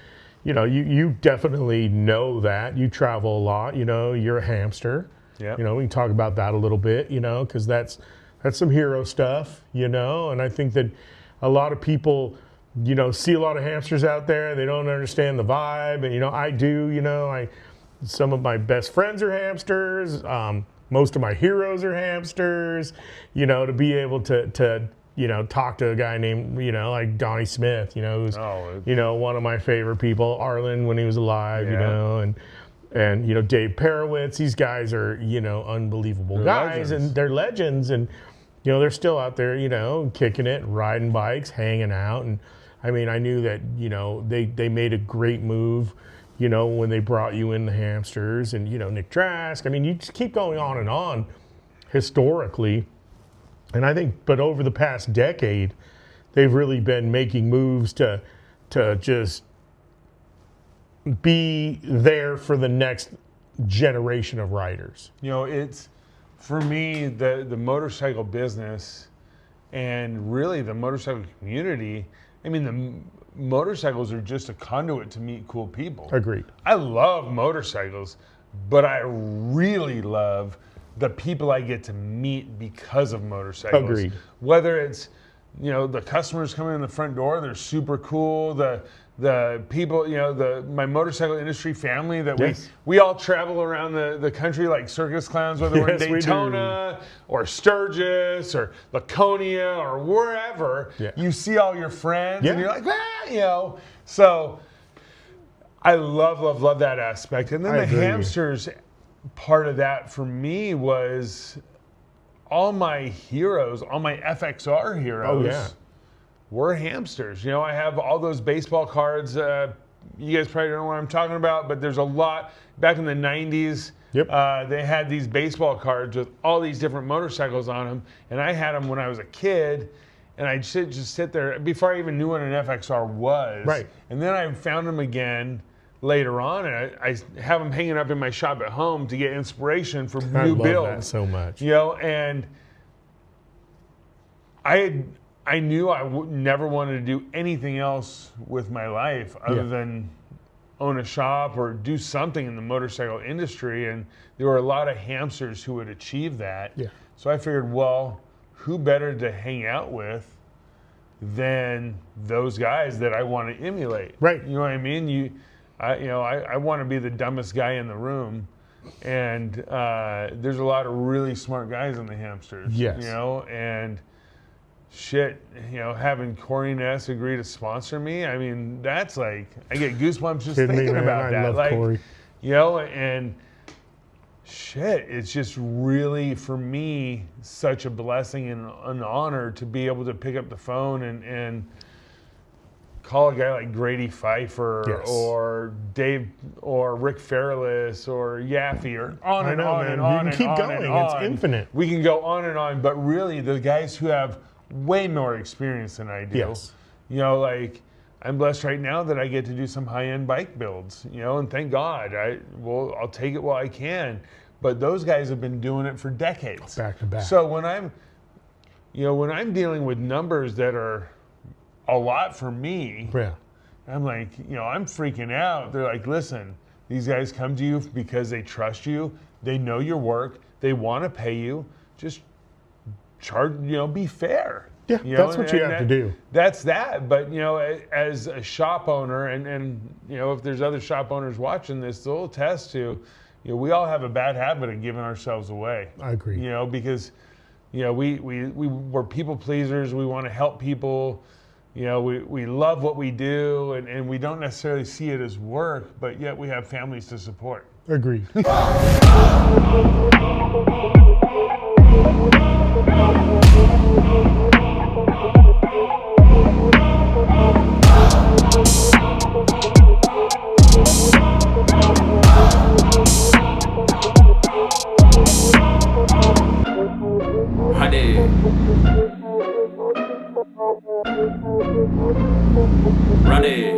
B: you definitely know that. You travel a lot, you're a hamster.
C: Yeah.
B: We can talk about that a little bit, because that's some hero stuff, and I think that a lot of people, see a lot of hamsters out there. They don't understand the vibe, and I do. Some of my best friends are hamsters. Most of my heroes are hamsters. To be able to talk to a guy named like Donnie Smith, who's one of my favorite people. Arlen when he was alive, and Dave Perowitz. These guys are unbelievable guys, and they're legends, and they're still out there, kicking it, riding bikes, hanging out, and I mean I knew that they made a great move. When they brought you in the hamsters and, Nick Trask. I mean, you just keep going on historically. And I think, but over the past decade, they've really been making moves to just be there for the next generation of riders.
C: It's, for me, the motorcycle business and really the motorcycle community, I mean, the motorcycles are just a conduit to meet cool people.
B: Agreed.
C: I love motorcycles, but I really love the people I get to meet because of motorcycles.
B: Agreed.
C: Whether it's, the customers coming in the front door, they're super cool. The people, my motorcycle industry family that we all travel around the country like circus clowns, whether we're in Daytona or Sturgis or Laconia or wherever. Yeah. You see all your friends and you're like, So I love that aspect. And then the hamsters part of that for me was all my heroes, all my FXR heroes. We're hamsters. I have all those baseball cards. You guys probably don't know what I'm talking about, but there's a lot. Back in the 90s, they had these baseball cards with all these different motorcycles on them, and I had them when I was a kid, and I'd just sit there before I even knew what an FXR was.
B: Right.
C: And then I found them again later on, and I have them hanging up in my shop at home to get inspiration for new builds.
B: I love that so much.
C: And I knew I never wanted to do anything else with my life other than own a shop or do something in the motorcycle industry. And there were a lot of hamsters who would achieve that. Yeah. So I figured, well, who better to hang out with than those guys that I want to emulate?
B: Right.
C: You know what I mean? I want to be the dumbest guy in the room. And there's a lot of really smart guys in the hamsters.
B: Yes.
C: And shit, having Corey Ness agree to sponsor me, I mean, that's like, I get goosebumps just thinking about that.
B: I love Corey.
C: And shit, it's just really, for me, such a blessing and an honor to be able to pick up the phone and call a guy like Grady Pfeiffer or Dave or Rick Fairless or Yaffe or on and on and on.
B: You can keep going. It's infinite.
C: We can go on and on, but really the guys who have way more experience than I do.
B: Yes.
C: I'm blessed right now that I get to do some high-end bike builds, and thank God. I'll take it while I can. But those guys have been doing it for decades.
B: Back to back.
C: So when I'm dealing with numbers that are a lot for me, I'm like, I'm freaking out. They're like, listen, these guys come to you because they trust you. They know your work. They want to pay you. Just charge, be fair.
B: Yeah, that's what you have to do.
C: That's that. But, as a shop owner, and if there's other shop owners watching this, they'll attest to, we all have a bad habit of giving ourselves away.
B: I agree.
C: Because, You know, we're people pleasers. We want to help people. You know, we love what we do, and we don't necessarily see it as work, but yet we have families to support.
B: Agreed.
D: Run it.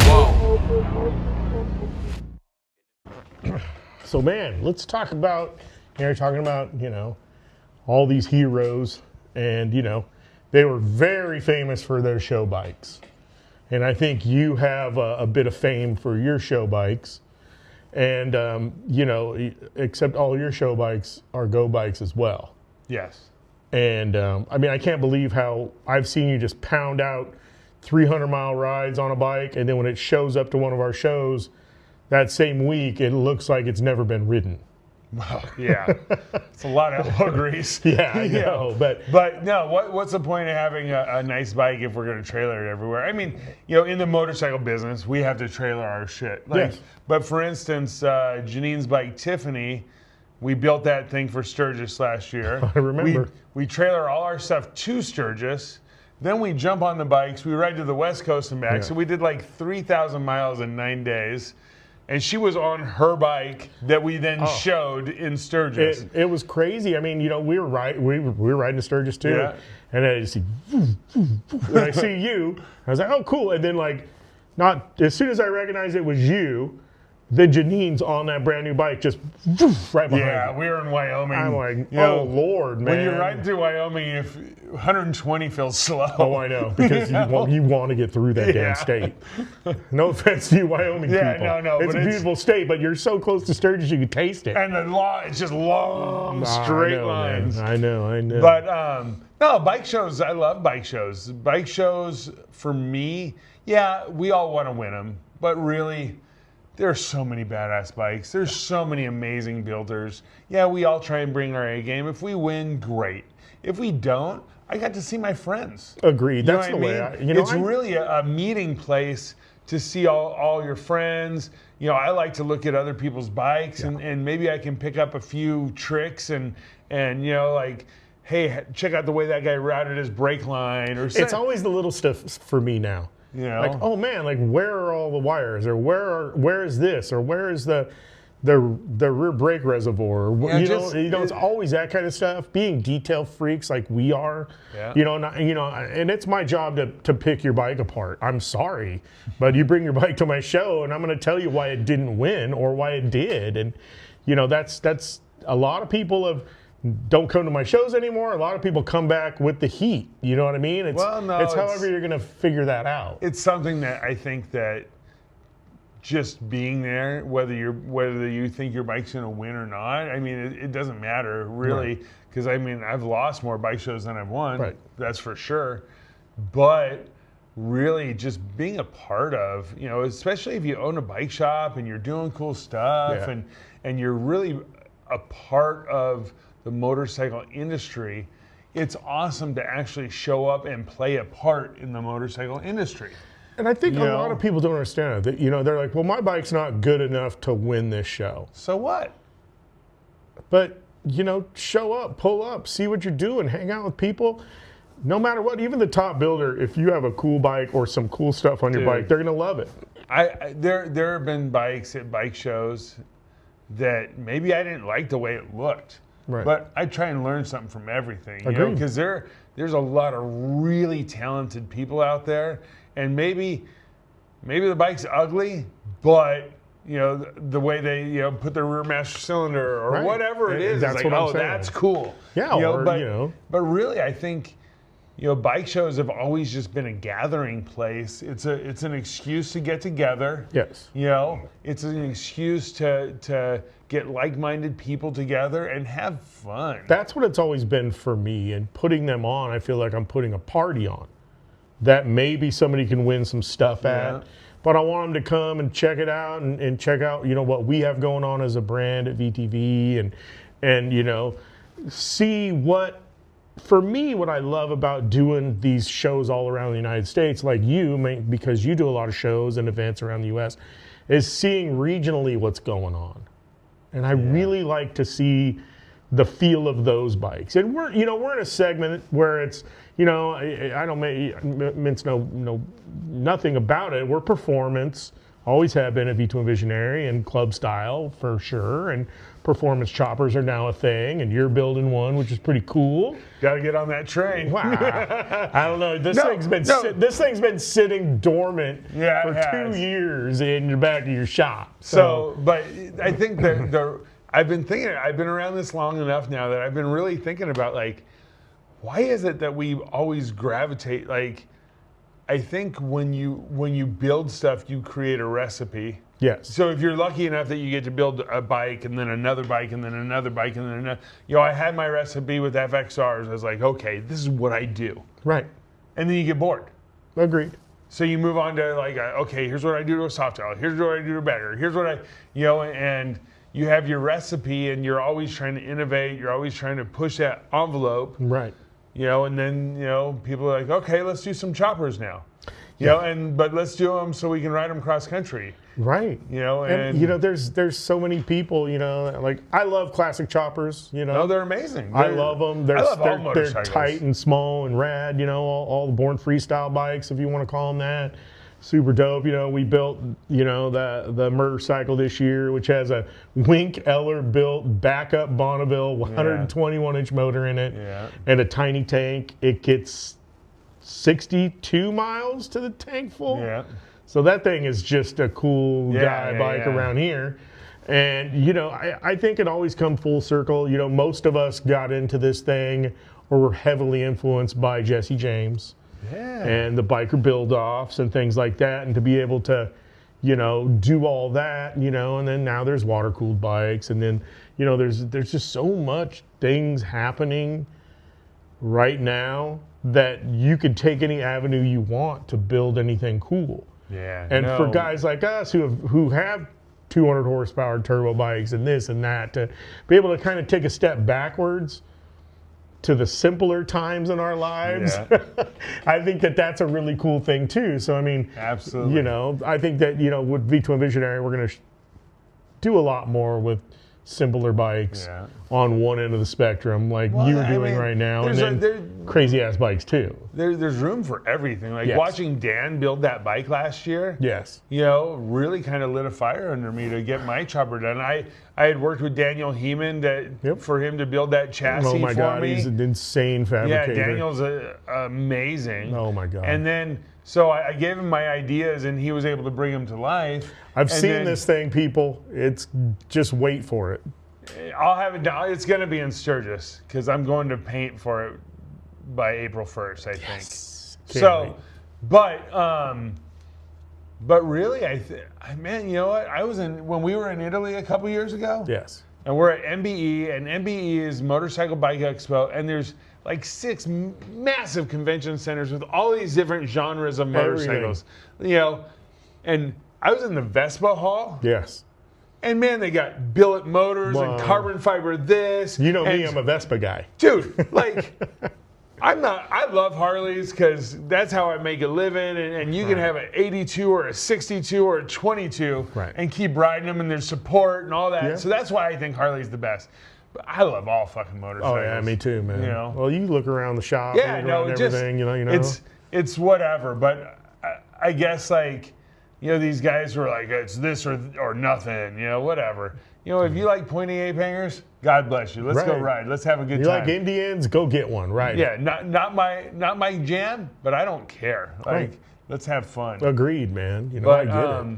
D: Whoa.
B: So man, let's talk about, you're talking about, you know, all these heroes, and you know, they were very famous for their show bikes. And I think you have a bit of fame for your show bikes. And, you know, except all your show bikes are go bikes as well.
C: Yes.
B: And I mean, I can't believe how I've seen you just pound out 300-mile rides on a bike, and then when it shows up to one of our shows that same week, it looks like it's never been ridden.
C: Well, yeah, it's a lot of elbow grease.
B: Yeah, I know,
C: but no, what's the point of having a nice bike if we're going to trailer it everywhere? I mean, you know, in the motorcycle business, we have to trailer our shit. Like,
B: yes.
C: But for instance, Janine's bike, Tiffany, we built that thing for Sturgis last year.
B: I remember.
C: We trailer all our stuff to Sturgis. Then we jump on the bikes. We ride to the West Coast and back.
B: Yeah.
C: So we did like 3,000 miles in 9 days. And she was on her bike that we then showed in Sturgis.
B: It was crazy. I mean, you know, we were riding to Sturgis too.
C: Yeah.
B: And I see, when I see you, I was like, oh, cool. And then like, not as soon as I recognized it was you, then Janine's on that brand new bike, just right behind
C: Yeah,
B: me.
C: we were in Wyoming.
B: I'm like,
C: You know,
B: oh Lord, man.
C: When you're riding through Wyoming, if 120 feels slow.
B: Oh, I know, because you want to get through that
C: Yeah.
B: damn state. No offense to you Wyoming
C: Yeah,
B: people.
C: no,
B: It's
C: but
B: a beautiful state, but you're so close to Sturgis you can taste it.
C: And the law, it's just long, straight
B: I know,
C: lines.
B: Man. I know.
C: But no, bike shows, I love bike shows. Bike shows, for me, yeah, we all want to win them, but really, there's so many badass bikes. There's so many amazing builders. Yeah, we all try and bring our A game. If we win, great. If we don't, I got to see my friends.
B: Agreed.
C: You know
B: That's the
C: what
B: way
C: I mean? It's
B: I
C: really a meeting place to see all your friends. You know, I like to look at other people's bikes, and maybe I can pick up a few tricks and you know, like, hey, check out the way that guy routed his brake line. Or
B: It's always the little stuff for me now.
C: You know?
B: Like, oh man, like where are all the wires, or where is this, or where is the rear brake reservoir? Or,
C: Yeah,
B: it's always that kind of stuff. Being detail freaks like we are,
C: Yeah.
B: and it's my job to pick your bike apart. I'm sorry, but you bring your bike to my show, and I'm going to tell you why it didn't win or why it did, and you know that's a lot of people don't come to my shows anymore. A lot of people come back with the heat. You know what I mean? It's however you're going to figure that out.
C: It's something that I think that just being there, whether you think your bike's going to win or not, I mean, it doesn't matter really, because I mean, I've lost more bike shows than I've won.
B: Right.
C: That's for sure. But really, just being a part of, you know, especially if you own a bike shop and you're doing cool stuff,
B: Yeah.
C: and you're really a part of the motorcycle industry, it's awesome to actually show up and play a part in the motorcycle industry.
B: And I think
C: You
B: a
C: know?
B: lot of people don't understand that. You know, they're like, well, my bike's not good enough to win this show.
C: So what?
B: But, you know, show up, pull up, see what you're doing, hang out with people. No matter what, even the top builder, if you have a cool bike or some cool stuff on your
C: Dude.
B: bike, they're going to love it.
C: There have been bikes at bike shows that maybe I didn't like the way it looked.
B: Right.
C: But I try and learn something from everything, you know,
B: Agreed.
C: because there's a lot of really talented people out there, and maybe the bike's ugly, but you know the way they put their rear master cylinder or
B: Right.
C: whatever it is,
B: That's
C: it's like,
B: what I'm
C: oh,
B: saying.
C: that's cool.
B: Yeah,
C: But really, I think bike shows have always just been a gathering place. It's an excuse to get together.
B: Yes.
C: You know, it's an excuse to get like-minded people together and have fun.
B: That's what it's always been for me. And putting them on, I feel like I'm putting a party on that maybe somebody can win some stuff at.
C: Yeah.
B: But I want them to come and check it out and check out, you know, what we have going on as a brand at VTV and you know, see for me, what I love about doing these shows all around the United States, like you, because you do a lot of shows and events around the U.S., is seeing regionally what's going on. And I really like to see the feel of those bikes. And we're in a segment where it's, I don't mince nothing about it. We're performance, always have been at V2 Visionary, and club style for sure. And performance choppers are now a thing, and you're building one, which is pretty cool.
C: Got to get on that train.
B: Wow. I don't know. This thing's been sitting dormant for 2 years in the back of your shop.
C: So, but I think that I've been around this long enough now that I've been really thinking about, like, why is it that we always gravitate, like, I think when you build stuff, you create a recipe.
B: Yes.
C: So if you're lucky enough that you get to build a bike and then another bike and then another bike and then another, I had my recipe with FXRs. I was like, okay, this is what I do.
B: Right.
C: And then you get bored.
B: Agreed.
C: So you move on to, like, okay, here's what I do to a Softail. Here's what I do to better. Here's what and you have your recipe, and you're always trying to innovate. You're always trying to push that envelope.
B: Right.
C: And then, people are like, okay, let's do some choppers now. But let's do them so we can ride them cross country.
B: Right.
C: And
B: there's so many people, like, I love classic choppers,
C: No, they're amazing.
B: I love them.
C: I love all motorcycles.
B: They're tight and small and rad, all the Born Freestyle bikes, if you want to call them that. Super dope. We built, the Motorycle this year, which has a Wink Eller built backup Bonneville 121-inch motor in it, and a tiny tank. It gets 62 miles to the tank full.
C: Yeah.
B: So that thing is just a cool guy bike around here. And, I think it always come full circle. Most of us got into this thing or were heavily influenced by Jesse James.
C: Yeah.
B: And the biker build-offs and things like that, and to be able to, do all that, and then now there's water-cooled bikes, and then, there's just so much things happening right now that you could take any avenue you want to build anything cool.
C: Yeah.
B: And for guys like us who have 200 horsepower turbo bikes and this and that, to be able to kind of take a step backwards to the simpler times in our lives, I think that's a really cool thing too. So, I mean,
C: absolutely.
B: I think that, with V2 Visionary, we're going to do a lot more with simpler bikes on one end of the spectrum, like you're doing right now, and then crazy ass bikes too.
C: There's room for everything. Like watching Dan build that bike last year.
B: Yes.
C: Really kind of lit a fire under me to get my chopper done. I had worked with Daniel Heeman for him to build that chassis for me.
B: Oh my God, he's an insane fabricator.
C: Yeah, Daniel's amazing.
B: Oh my God.
C: And then, so I gave him my ideas, and he was able to bring them to life.
B: I've seen this thing, people. It's just wait for it.
C: I'll have it down. It's going to be in Sturgis because I'm going to paint for it by April 1st, I think. So, but really, man, you know what? When we were in Italy a couple years ago.
B: Yes.
C: And we're at MBE, and MBE is Motorcycle Bike Expo, and there's like 6 massive convention centers with all these different genres of motorcycles. And I was in the Vespa hall.
B: Yes.
C: And man, they got billet motors and carbon fiber this.
B: Me, I'm a Vespa guy.
C: Dude, like, I love Harleys because that's how I make a living. And you can have an 82 or a 62 or a 22 and keep riding them, and there's support and all that. Yeah. So that's why I think Harley's the best. But I love all fucking motorcycles.
B: Oh yeah, me too, man. Well, you look around the shop, everything,
C: It's whatever. But I guess, like, these guys were like, it's this or nothing, whatever. If you like pointy ape hangers, God bless you. Let's go ride. Let's have a good time.
B: You like Indians? Go get one. Right.
C: Yeah. Not my jam, but I don't care. Like, let's have fun.
B: Agreed, man.
C: But,
B: I get it.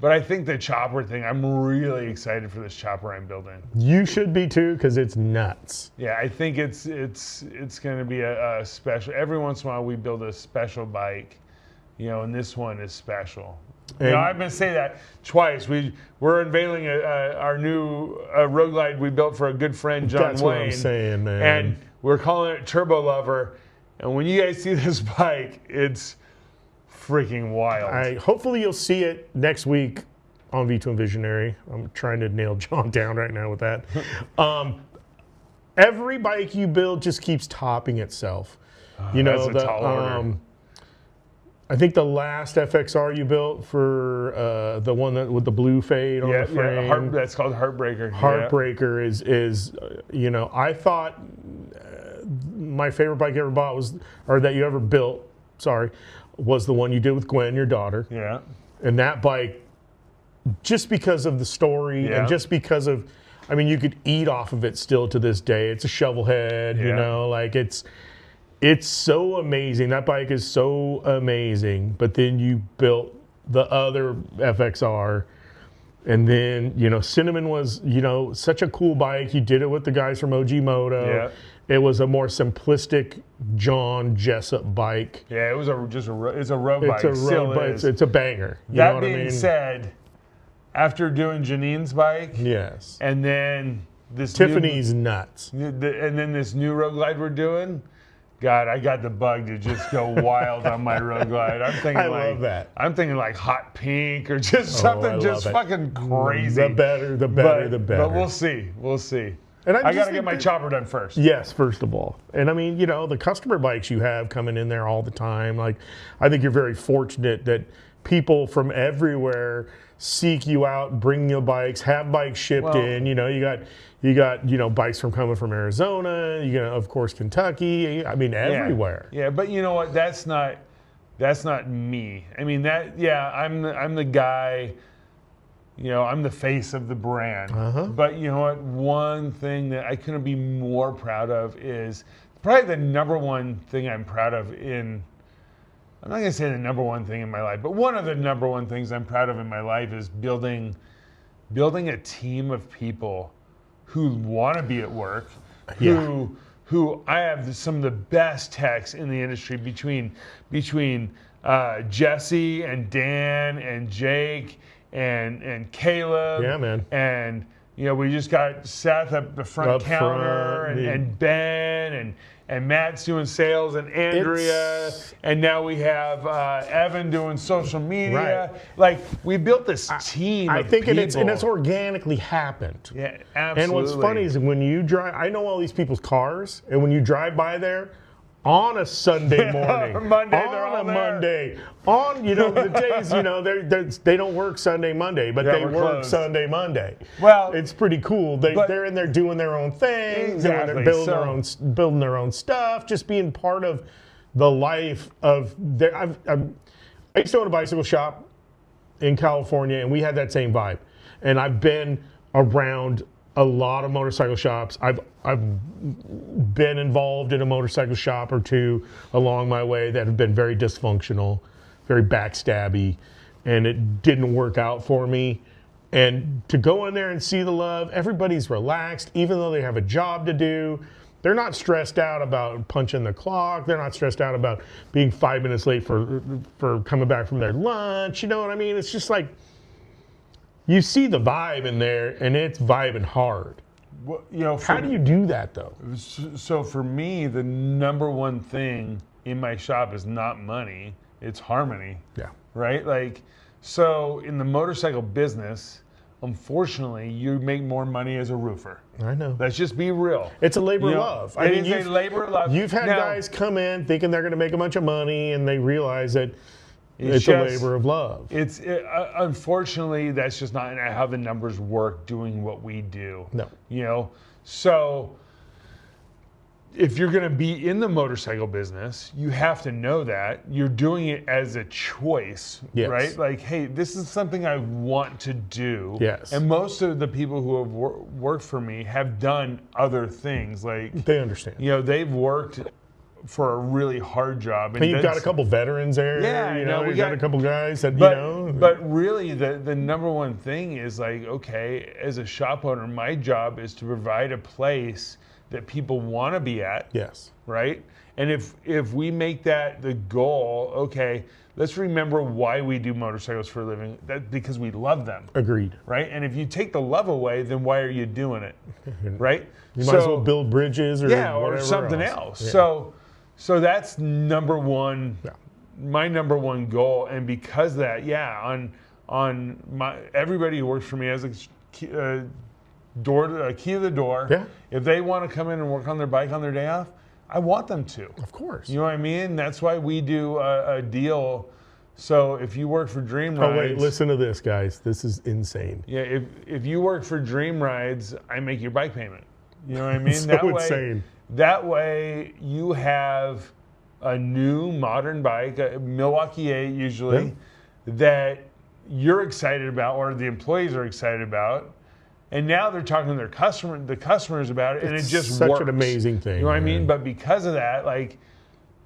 C: But I think the chopper thing, I'm really excited for this chopper I'm building.
B: You should be too, because it's nuts.
C: Yeah, I think it's going to be a special. Every once in a while, we build a special bike, and this one is special. I've been saying that twice. We're unveiling our new road glide we built for a good friend, John Wayne.
B: That's what I'm saying, man.
C: And we're calling it Turbo Lover. And when you guys see this bike, it's freaking wild.
B: Hopefully you'll see it next week on V2 Visionary. I'm trying to nail John down right now with that. every bike you build just keeps topping itself. You know,
C: that's a tall order.
B: I think the last FXR you built for the one that with the blue fade on the frame.
C: That's called Heartbreaker.
B: Heartbreaker is you know, I thought my favorite bike I ever bought that you ever built, was the one you did with Gwen, your daughter.
C: Yeah.
B: And that bike, just because of the story and just because of, I mean, you could eat off of it still to this day. It's a shovel head, you know, like it's so amazing. That bike is so amazing. But then you built the other FXR, and then, you know, Cinnamon was, you know, such a cool bike. You did it with the guys from OG Moto.
C: Yeah.
B: It was a more simplistic John Jessup bike.
C: Yeah, it was it's a road bike.
B: It's a banger.
C: That being said, after doing Janine's bike,
B: yes,
C: and then this
B: Tiffany's nuts,
C: and then this new road glide we're doing, God, I got the bug to just go wild on my road glide. I'm thinking
B: love that.
C: I'm thinking like hot pink or just something just fucking crazy.
B: The better, the better.
C: But we'll see.
B: And
C: I got to get my chopper done first.
B: Yes, first of all. And I mean, you know, the customer bikes you have coming in there all the time. Like, I think you're very fortunate that people from everywhere seek you out, bring you bikes, have bikes shipped in. You know, you got you know, bikes coming from Arizona. You got, of course, Kentucky. I mean, everywhere.
C: Yeah, but you know what? That's not me. I mean, I'm the guy. You know, I'm the face of the brand. But you know what? One thing that I couldn't be more proud of is probably the number one thing I'm proud of I'm not going to say the number one thing in my life, but one of the number one things I'm proud of in my life is building a team of people who want to be at work, who I have some of the best techs in the industry between Jesse and Dan and Jake and Caleb.
B: Yeah, man.
C: And, you know, we just got Seth up the front counter and Ben and Matt's doing sales and Andrea. And now we have Evan doing social media. Right. Like, we built this team
B: I
C: of
B: think
C: people.
B: it's organically happened.
C: Yeah, absolutely.
B: And what's funny is when you drive, I know all these people's cars, and when you drive by there, on a Sunday morning, you know, the days, you know, they don't work Sunday, Monday, but they work closed. Sunday, Monday.
C: Well,
B: it's pretty cool. They're in there doing their own thing,
C: exactly.
B: building their own stuff, just being part of the life of their. I used to own a bicycle shop in California, and we had that same vibe. And I've been around a lot of motorcycle shops. I've been involved in a motorcycle shop or two along my way that have been very dysfunctional, very backstabby, and it didn't work out for me. And to go in there and see the love, everybody's relaxed, even though they have a job to do. They're not stressed out about punching the clock. They're not stressed out about being 5 minutes late for coming back from their lunch. You know what I mean? It's just like, you see the vibe in there, and it's vibing hard.
C: Well, you know,
B: how do you do that, though?
C: So for me, the number one thing in my shop is not money; it's harmony.
B: Yeah.
C: Right. Like, so in the motorcycle business, unfortunately, you make more money as a roofer.
B: I know.
C: Let's just be real.
B: It's a labor of love.
C: It is a labor of love.
B: You've had guys come in thinking they're going to make a bunch of money, and they realize that it's a labor of love.
C: Unfortunately, that's just not how the numbers work doing what we do.
B: No.
C: You know, so if you're going to be in the motorcycle business, you have to know that you're doing it as a choice, right? Like, hey, this is something I want to do.
B: Yes.
C: And most of the people who have worked for me have done other things. Like,
B: they understand.
C: You know, they've worked for a really hard job.
B: And you've got a couple veterans there.
C: Yeah,
B: you know, we got a couple guys that,
C: but,
B: you know.
C: But really, the number one thing is like, okay, as a shop owner, my job is to provide a place that people want to be at.
B: Yes.
C: Right? And if we make that the goal, okay, let's remember why we do motorcycles for a living. That's because we love them.
B: Agreed.
C: Right? And if you take the love away, then why are you doing it? Right?
B: You might as well build bridges or
C: something else. Yeah. So that's number one, my number one goal. And because of that, on my everybody who works for me as a key to the door.
B: Yeah.
C: If they want to come in and work on their bike on their day off, I want them to.
B: Of course.
C: You know what I mean? That's why we do a deal. So if you work for Dream Rides...
B: Oh, wait, listen to this, guys. This is insane.
C: Yeah, if you work for Dream Rides, I make your bike payment. You know what I mean?
B: So insane.
C: That way you have a new modern bike, a Milwaukee 8 usually, that you're excited about or the employees are excited about. And now they're talking to the customers about it, and it just
B: such
C: works.
B: an amazing thing.
C: You know what I
B: man.
C: mean? But because of that, like,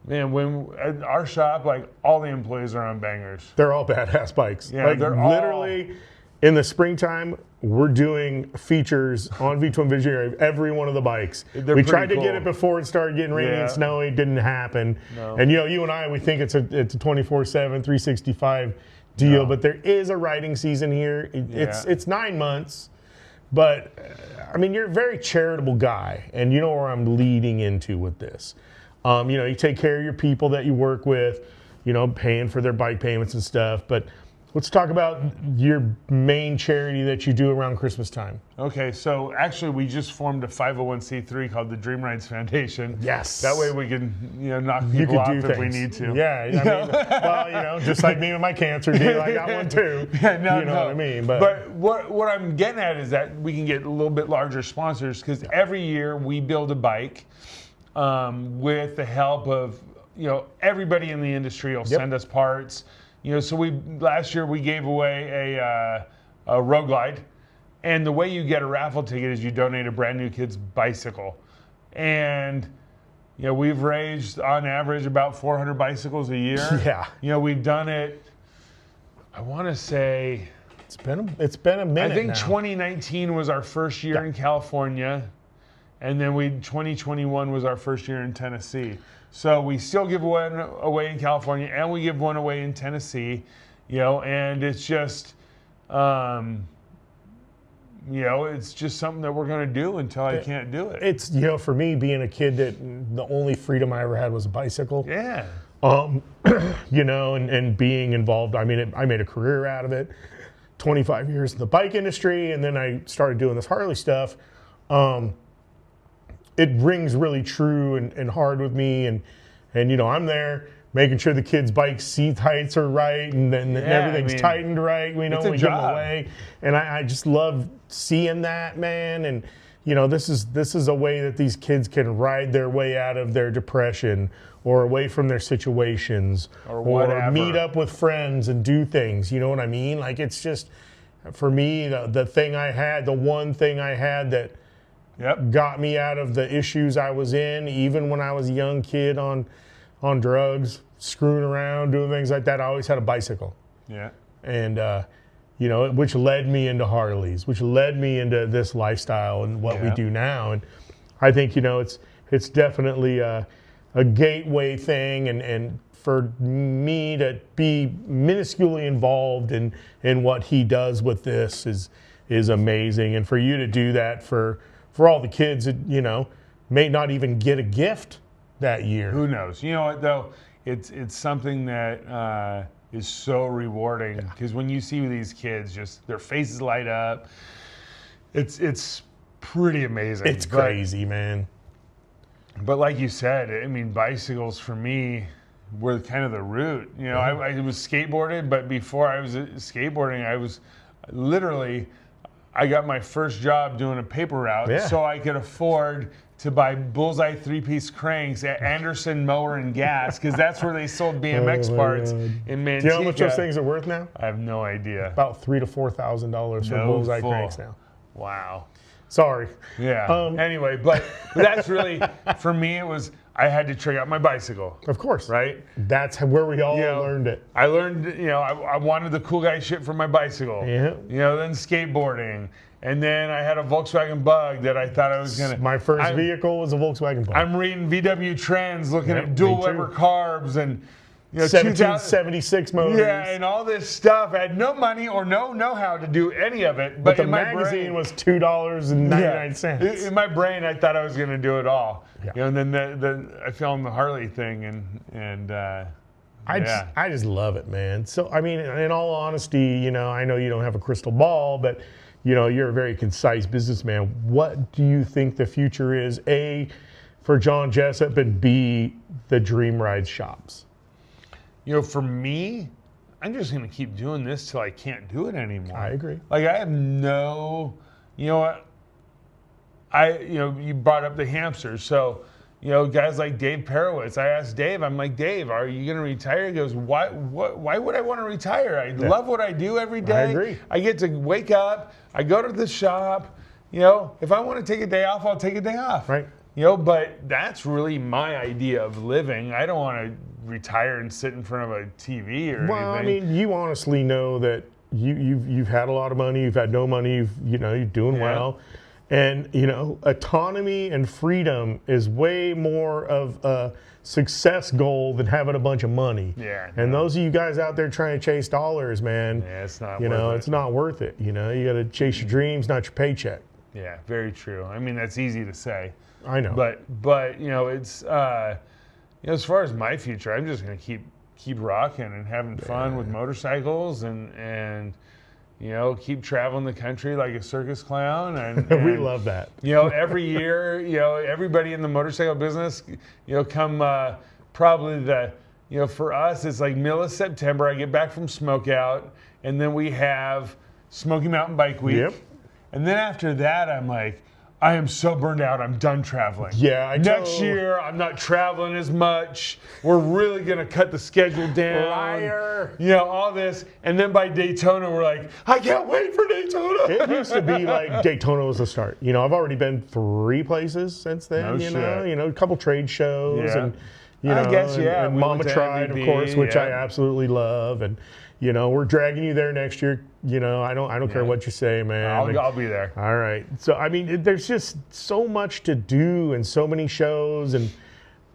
C: man, when at our shop, like, all the employees are on bangers.
B: They're all badass bikes.
C: Yeah,
B: like
C: they're
B: literally in the springtime, we're doing features on V2 Visionary of every one of the bikes.
C: They're
B: we tried to
C: pretty
B: get
C: cool.
B: it before it started getting rainy and snowy. It didn't happen.
C: No.
B: And you and I, we think it's a 24/7, 365 deal.
C: No.
B: But there is a riding season here.
C: Yeah.
B: It's 9 months. But I mean, you're a very charitable guy, and you know where I'm leading into with this. You take care of your people that you work with, paying for their bike payments and stuff. But let's talk about your main charity that you do around Christmas time.
C: Okay, so actually we just formed a 501c3 called the Dream Rides Foundation.
B: Yes.
C: That way we can, knock
B: You
C: people
B: could
C: off
B: do
C: if we
B: things.
C: need to.
B: Yeah, I mean, just like me with my cancer deal, I got one too.
C: Yeah, no,
B: you know what I mean?
C: But what I'm getting at is that we can get a little bit larger sponsors because every year we build a bike with the help of, everybody in the industry will send us parts. So last year we gave away a Road Glide, and the way you get a raffle ticket is you donate a brand new kid's bicycle, and we've raised on average about 400 bicycles a year.
B: Yeah.
C: We've done it. I want to say
B: It's been a minute.
C: I think
B: now.
C: 2019 was our first year in California, and then 2021 was our first year in Tennessee. So we still give one away in California, and we give one away in Tennessee, and it's just, it's just something that we're going to do until I can't do it.
B: It's, for me, being a kid that the only freedom I ever had was a bicycle.
C: Yeah.
B: And being involved, I made a career out of it, 25 years in the bike industry, and then I started doing this Harley stuff. It rings really true and hard with me, and I'm there making sure the kids' bike seat heights are right, and then everything's tightened right. We give them away, and I just love seeing that, man. And this is a way that these kids can ride their way out of their depression, or away from their situations, or meet up with friends and do things. You know what I mean? Like, it's just, for me, the one thing I had that got me out of the issues I was in, even when I was a young kid on drugs, screwing around, doing things like that. I always had a bicycle.
C: Yeah.
B: And, which led me into Harleys, which led me into this lifestyle and what we do now. And I think, it's definitely a gateway thing. And for me to be minusculely involved in what he does with this is amazing. And for you to do that for all the kids that, may not even get a gift that year.
C: Who knows? You know what, though? It's something that is so rewarding, because when you see these kids, just their faces light up, it's pretty amazing.
B: It's crazy, man.
C: But like you said, bicycles for me were kind of the root. I was skateboarded, but before I was skateboarding, I was literally... I got my first job doing a paper route, so I could afford to buy Bullseye 3-piece cranks at Anderson Mower and Gas, because that's where they sold BMX parts in Manteca.
B: Do you know how much those things are worth now?
C: I have no idea.
B: About $3,000 to $4,000 for Bullseye cranks now.
C: Wow.
B: Sorry.
C: Yeah. Anyway, but that's really, for me, it was, I had to trick out my bicycle.
B: Of course.
C: Right?
B: That's where we all learned it.
C: I learned, I wanted the cool guy shit for my bicycle.
B: Yeah.
C: Then skateboarding. And then I had a Volkswagen Bug that I thought I was going to...
B: My first vehicle was a Volkswagen Bug.
C: I'm reading VW Trends, looking at dual Weber carbs and...
B: 1776 motors.
C: Yeah, and all this stuff. I had no money or no know-how to do any of it.
B: But the magazine was $2.99.
C: In my brain, I thought I was going to do it all.
B: Yeah.
C: And then I fell in the Harley thing, and
B: I just love it, man. So, I mean, in all honesty, I know you don't have a crystal ball, but, you're a very concise businessman. What do you think the future is, A, for John Jessup, and B, the Dream Ride shops?
C: For me, I'm just going to keep doing this till I can't do it anymore.
B: I agree.
C: Like, I have no, what? You brought up the hamsters. So, guys like Dave Perowitz, I asked Dave, I'm like, Dave, are you going to retire? He goes, why would I want to retire? I love what I do every day.
B: I agree.
C: I get to wake up, I go to the shop. If I want to take a day off, I'll take a day off.
B: Right.
C: But that's really my idea of living. I don't want to retire and sit in front of a TV or anything.
B: Well, I mean, you honestly know that you've had a lot of money, you've had no money, you're doing well. And, autonomy and freedom is way more of a success goal than having a bunch of money.
C: Yeah.
B: And those of you guys out there trying to chase dollars, man,
C: it's not
B: it's not worth it. You got to chase your dreams, not your paycheck.
C: Yeah, very true. I mean, that's easy to say.
B: I know.
C: But it's, as far as my future, I'm just going to keep rocking and having fun with motorcycles and keep traveling the country like a circus clown. And
B: we love that.
C: Every year, everybody in the motorcycle business, come probably for us, it's like middle of September. I get back from Smokeout, and then we have Smoky Mountain Bike Week.
B: Yep.
C: And then after that, I'm like, I am so burned out. I'm done traveling.
B: Yeah,
C: Next year, I'm not traveling as much. We're really going to cut the schedule down.
B: Liar.
C: All this. And then by Daytona, we're like, I can't wait for Daytona.
B: It used to be like Daytona was the start. I've already been 3 places since then. A couple trade shows and
C: I guess,
B: and
C: we went to
B: Mototrcycle, of course, which I absolutely love. And we're dragging you there next year. I don't care what you say, man.
C: I'll be there.
B: All right. So I mean, there's just so much to do and so many shows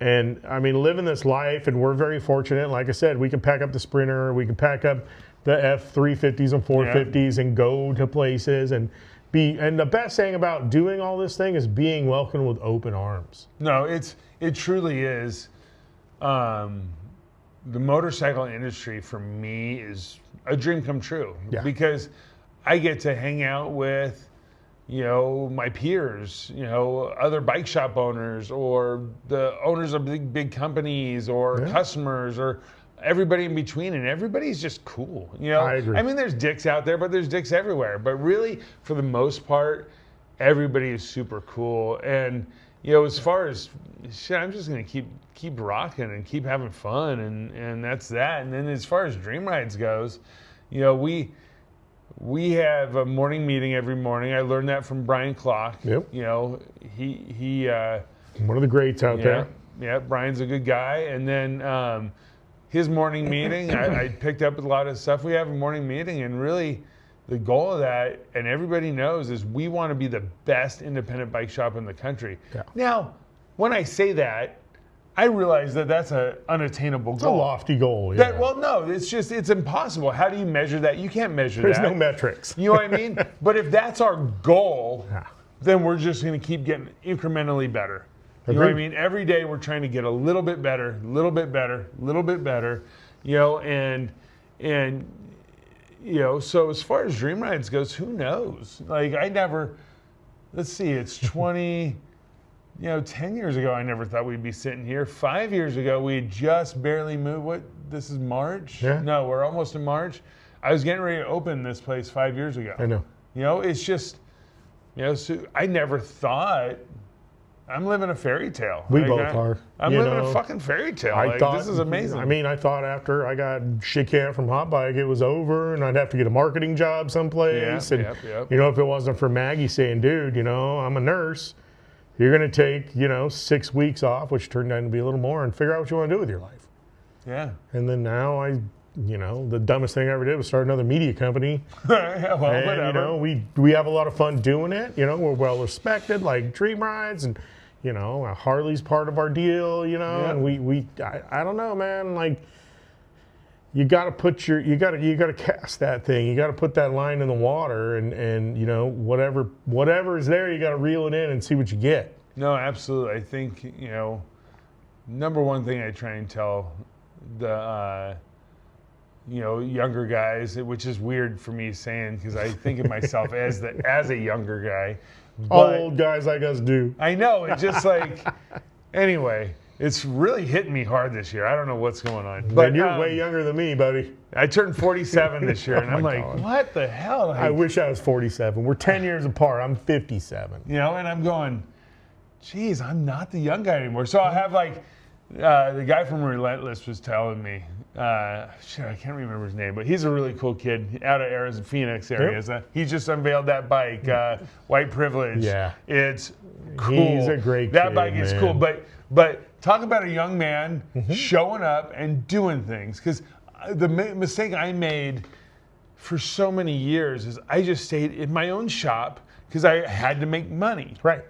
B: and I mean, living this life, and we're very fortunate. Like I said, we can pack up the Sprinter, we can pack up the F350s and 450s and go to places and the best thing about doing all this thing is being welcomed with open arms.
C: No, it truly is. The motorcycle industry for me is a dream come true because I get to hang out with, my peers, other bike shop owners or the owners of big companies or customers or everybody in between, and everybody's just cool.
B: I agree.
C: I mean, there's dicks out there, but there's dicks everywhere. But really, for the most part, everybody is super cool. And as far as shit, I'm just gonna keep rocking and keep having fun, and that's that. And then as far as Dream Rides goes, we have a morning meeting every morning. I learned that from Brian Clock.
B: Yep.
C: He
B: one of the greats out there.
C: Yeah, Brian's a good guy. And then his morning meeting, I picked up a lot of stuff. We have a morning meeting, and really the goal of that, and everybody knows, is we want to be the best independent bike shop in the country. Yeah. Now, when I say that, I realize that that's an unattainable goal.
B: It's a lofty goal. Yeah.
C: Well, no, it's impossible. How do you measure that? You can't measure
B: There's
C: that.
B: There's no metrics.
C: You know what I mean? But if that's our goal, then we're just going to keep getting incrementally better. You know what I mean? Every day we're trying to get a little bit better, little bit better, little bit better. And so as far as Dream Rides goes, who knows? Like let's see, it's 20. 10 years ago, I never thought we'd be sitting here. 5 years ago, we had just barely moved. This is March?
B: Yeah.
C: No, we're almost in March. I was getting ready to open this place 5 years ago.
B: I know.
C: It's just, so I never thought, I'm living a fairy tale.
B: We both are.
C: I'm living a fucking fairy tale. This is amazing.
B: I mean, I thought after I got shit canned from Hot Bike, it was over and I'd have to get a marketing job someplace.
C: Yep.
B: If it wasn't for Maggie saying, dude, I'm a nurse. You're going to take, 6 weeks off, which turned out to be a little more, and figure out what you want to do with your life.
C: Yeah.
B: And then now the dumbest thing I ever did was start another media company.
C: Yeah, well,
B: and,
C: whatever.
B: We have a lot of fun doing it. We're well respected, like Dream Rides, and, Harley's part of our deal, and I don't know, man, like, you got to put you got to cast that thing. You got to put that line in the water, and whatever is there, you got to reel it in and see what you get.
C: No, absolutely. I think number one thing I try and tell younger guys, which is weird for me saying because I think of myself as a younger guy.
B: All
C: But
B: old guys like us do.
C: I know, it's just like, anyway, it's really hitting me hard this year. I don't know what's going on.
B: But you're way younger than me, buddy.
C: I turned 47 this year, and I'm like,
B: God.
C: what the hell?
B: I wish I was 47. We're 10 years apart. I'm 57.
C: And I'm going, geez, I'm not the young guy anymore. So I have like, the guy from Relentless was telling me, I can't remember his name, but he's a really cool kid out of Arizona, Phoenix area.
B: Yep.
C: He just unveiled that bike, White Privilege.
B: Yeah.
C: It's cool.
B: He's a great
C: That
B: kid,
C: bike is
B: man.
C: cool, but talk about a young man showing up and doing things. Because the mistake I made for so many years is I just stayed in my own shop because I had to make money.
B: Right.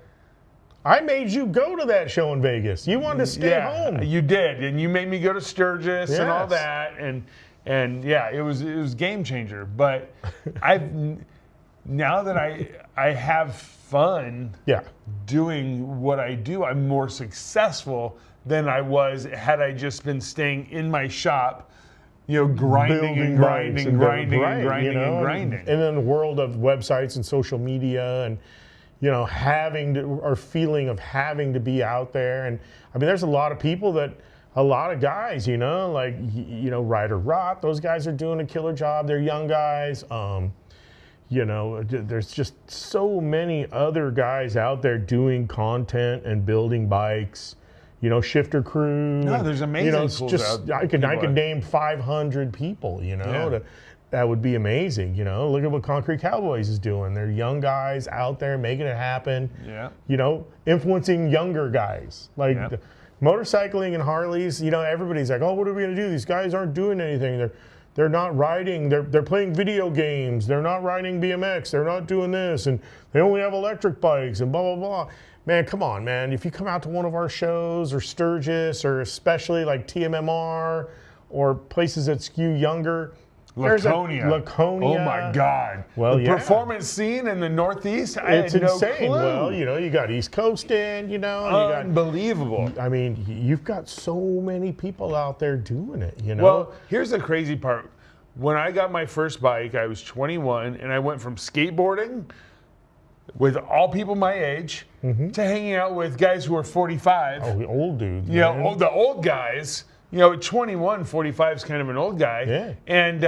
B: I made you go to that show in Vegas. You wanted to stay home.
C: You did, and you made me go to Sturgis and all
B: Yes.
C: that, and yeah, it was game changer. But now that I have fun
B: Yeah.
C: doing what I do, I'm more successful than I was had I just been staying in my shop, grinding and grinding and grinding and grinding and grinding.
B: And in the world of websites and social media and having to, or feeling of having to be out there. And I mean, there's a lot of people a lot of guys, like, Ryder Roth, those guys are doing a killer job. They're young guys. There's just so many other guys out there doing content and building bikes. Shifter Crew.
C: No, there's amazing
B: it's
C: tools
B: just
C: out
B: I could
C: there.
B: name 500 people.
C: Yeah.
B: That would be amazing. Look at what Concrete Cowboys is doing. They're young guys out there making it happen.
C: Yeah.
B: Influencing younger guys. Like
C: Yeah.
B: motorcycling and Harleys. Everybody's like, oh, what are we gonna do? These guys aren't doing anything. They're not riding. They're playing video games. They're not riding BMX. They're not doing this, and they only have electric bikes and blah blah blah. Man, come on, man. If you come out to one of our shows or Sturgis or especially like TMMR or places that skew younger,
C: Laconia.
B: Laconia.
C: Oh my God.
B: Well,
C: the
B: yeah.
C: performance scene in the Northeast, I
B: It's
C: had
B: insane.
C: No clue.
B: Well, you got East Coast in, you got.
C: Unbelievable.
B: I mean, you've got so many people out there doing it,
C: Well, here's the crazy part. When I got my first bike, I was 21, and I went from skateboarding with all people my age to hanging out with guys who are 45.
B: Oh, the old dudes.
C: The old guys. 21, 45 is kind of an old guy.
B: Yeah.
C: And,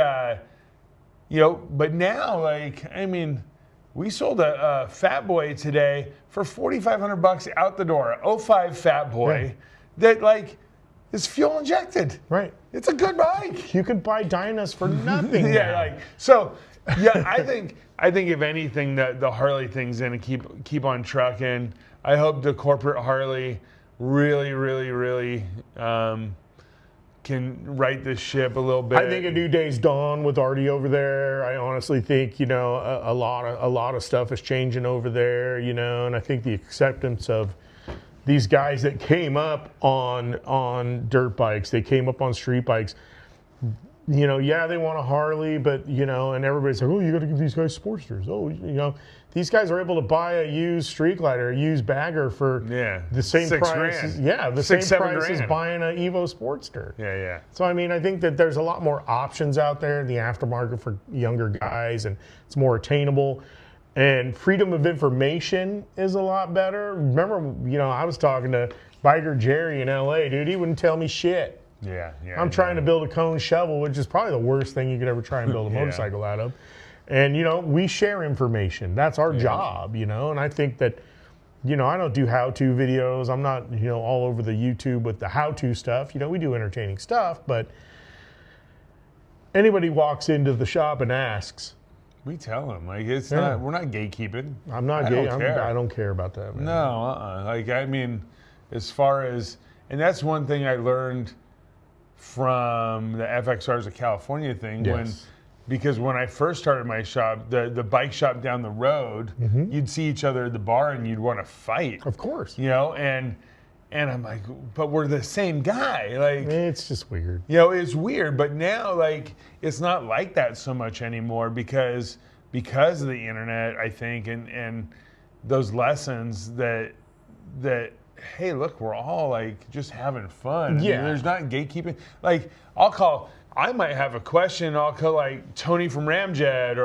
C: but now, we sold a Fat Boy today for $4,500 out the door. 05 Fat Boy that, is fuel injected.
B: Right.
C: It's a good bike.
B: You could buy Dynas for nothing.
C: Yeah, I think if anything, the Harley thing's gonna keep on trucking. I hope the corporate Harley really, really, really can right this ship a little bit.
B: I think a new day's dawn with Artie over there. I honestly think a lot of stuff is changing over there. And I think the acceptance of these guys that came up on dirt bikes, they came up on street bikes. They want a Harley, but and everybody's like, oh, you got to give these guys Sportsters. Oh, these guys are able to buy a used street glider, a used bagger for the same price.
C: $6,000.
B: Yeah, the same price as buying an Evo Sportster.
C: Yeah.
B: So I think that there's a lot more options out there in the aftermarket for younger guys, and it's more attainable. And freedom of information is a lot better. Remember, I was talking to Biker Jerry in LA, dude. He wouldn't tell me shit.
C: Yeah.
B: I'm trying to build a cone shovel, which is probably the worst thing you could ever try and build a motorcycle out of. And, we share information. That's our job, and I think that, I don't do how-to videos. I'm not, all over the YouTube with the how-to stuff. We do entertaining stuff, but anybody walks into the shop and asks.
C: We tell them, it's not, we're not gatekeeping.
B: I'm not
C: I
B: gay.
C: don't care.
B: I don't care about that, man.
C: No, as far as, and that's one thing I learned from the FXRs of California thing.
B: Yes.
C: Because when I first started my shop, the bike shop down the road, you'd see each other at the bar and you'd want to fight.
B: Of course.
C: And I'm like, but we're the same guy.
B: It's just weird.
C: It's weird, but now it's not like that so much anymore because of the internet, I think, and those lessons that hey, look, we're all like just having fun. I
B: Yeah.
C: mean, there's not gatekeeping. Like I might have a question. I'll call like Tony from Ramjet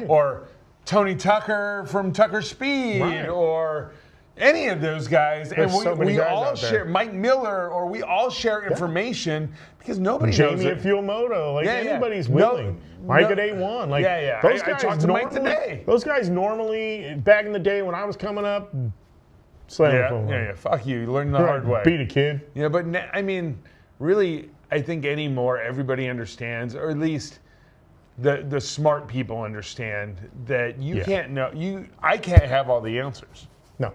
C: or Tony Tucker from Tucker Speed or any of those guys.
B: There's
C: and
B: so many
C: we
B: guys
C: all
B: out there.
C: share, Mike Miller, or we all share information because nobody knows
B: Jamie
C: it.
B: at Fuel Moto, like anybody's
C: No-
B: willing. Mike
C: no-
B: at A1, like
C: Yeah.
B: those
C: I
B: guys
C: talked to Mike
B: normally-
C: today.
B: Those guys normally, back in the day when I was coming up, slam the phone.
C: Yeah. Fuck you. You learned the hard way.
B: Beat a kid.
C: Yeah, but I mean, really, I think anymore everybody understands, or at least the smart people understand that you can't know. I can't have all the answers.
B: No.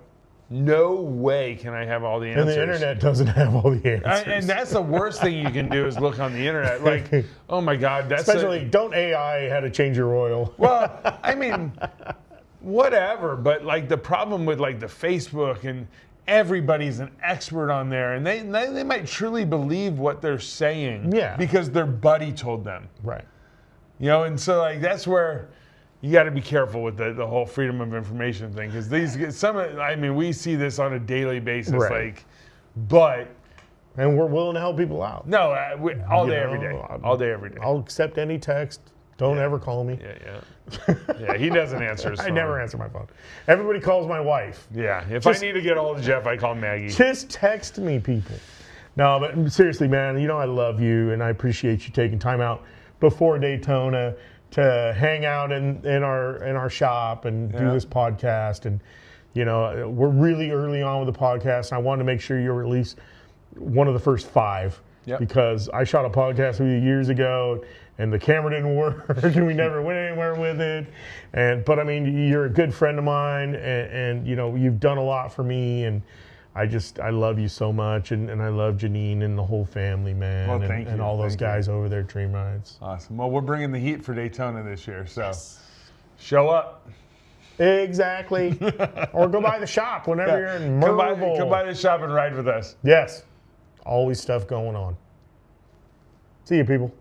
C: No way can I have all the answers.
B: And the internet doesn't have all the answers.
C: And that's the worst thing you can do is look on the internet. Like, oh my God, that's
B: Especially, don't AI how to change your oil.
C: well, I mean, whatever. But like the problem with like the Facebook and everybody's an expert on there, and they might truly believe what they're saying, because their buddy told them,
B: Right.
C: you know. And so like that's where you got to be careful with the whole freedom of information thing, because we see this on a daily basis,
B: Right. And we're willing to help people out.
C: No, all day, every day. All day, every day.
B: I'll accept any text. Don't ever call me.
C: Yeah, he doesn't answer his phone.
B: I never answer my phone. Everybody calls my wife.
C: Yeah, if I need to get hold of Jeff, I call Maggie.
B: Just text me, people. No, but seriously, man, I love you, and I appreciate you taking time out before Daytona to hang out in our shop and do this podcast. And, we're really early on with the podcast, and I wanted to make sure you're at least one of the first 5.
C: Yep.
B: Because I shot a podcast with you years ago, and the camera didn't work, and we never went anywhere with it. But I mean, you're a good friend of mine, and you've done a lot for me, and I love you so much, and I love Janine and the whole family, man,
C: Well, thank you.
B: and all those
C: Thank
B: guys over there at Dream Rides.
C: Awesome. Well, we're bringing the heat for Daytona this year, so show up.
B: Exactly. Or go by the shop whenever you're in Myrtle.
C: Come by the shop and ride with us.
B: Yes. Always stuff going on. See you, people.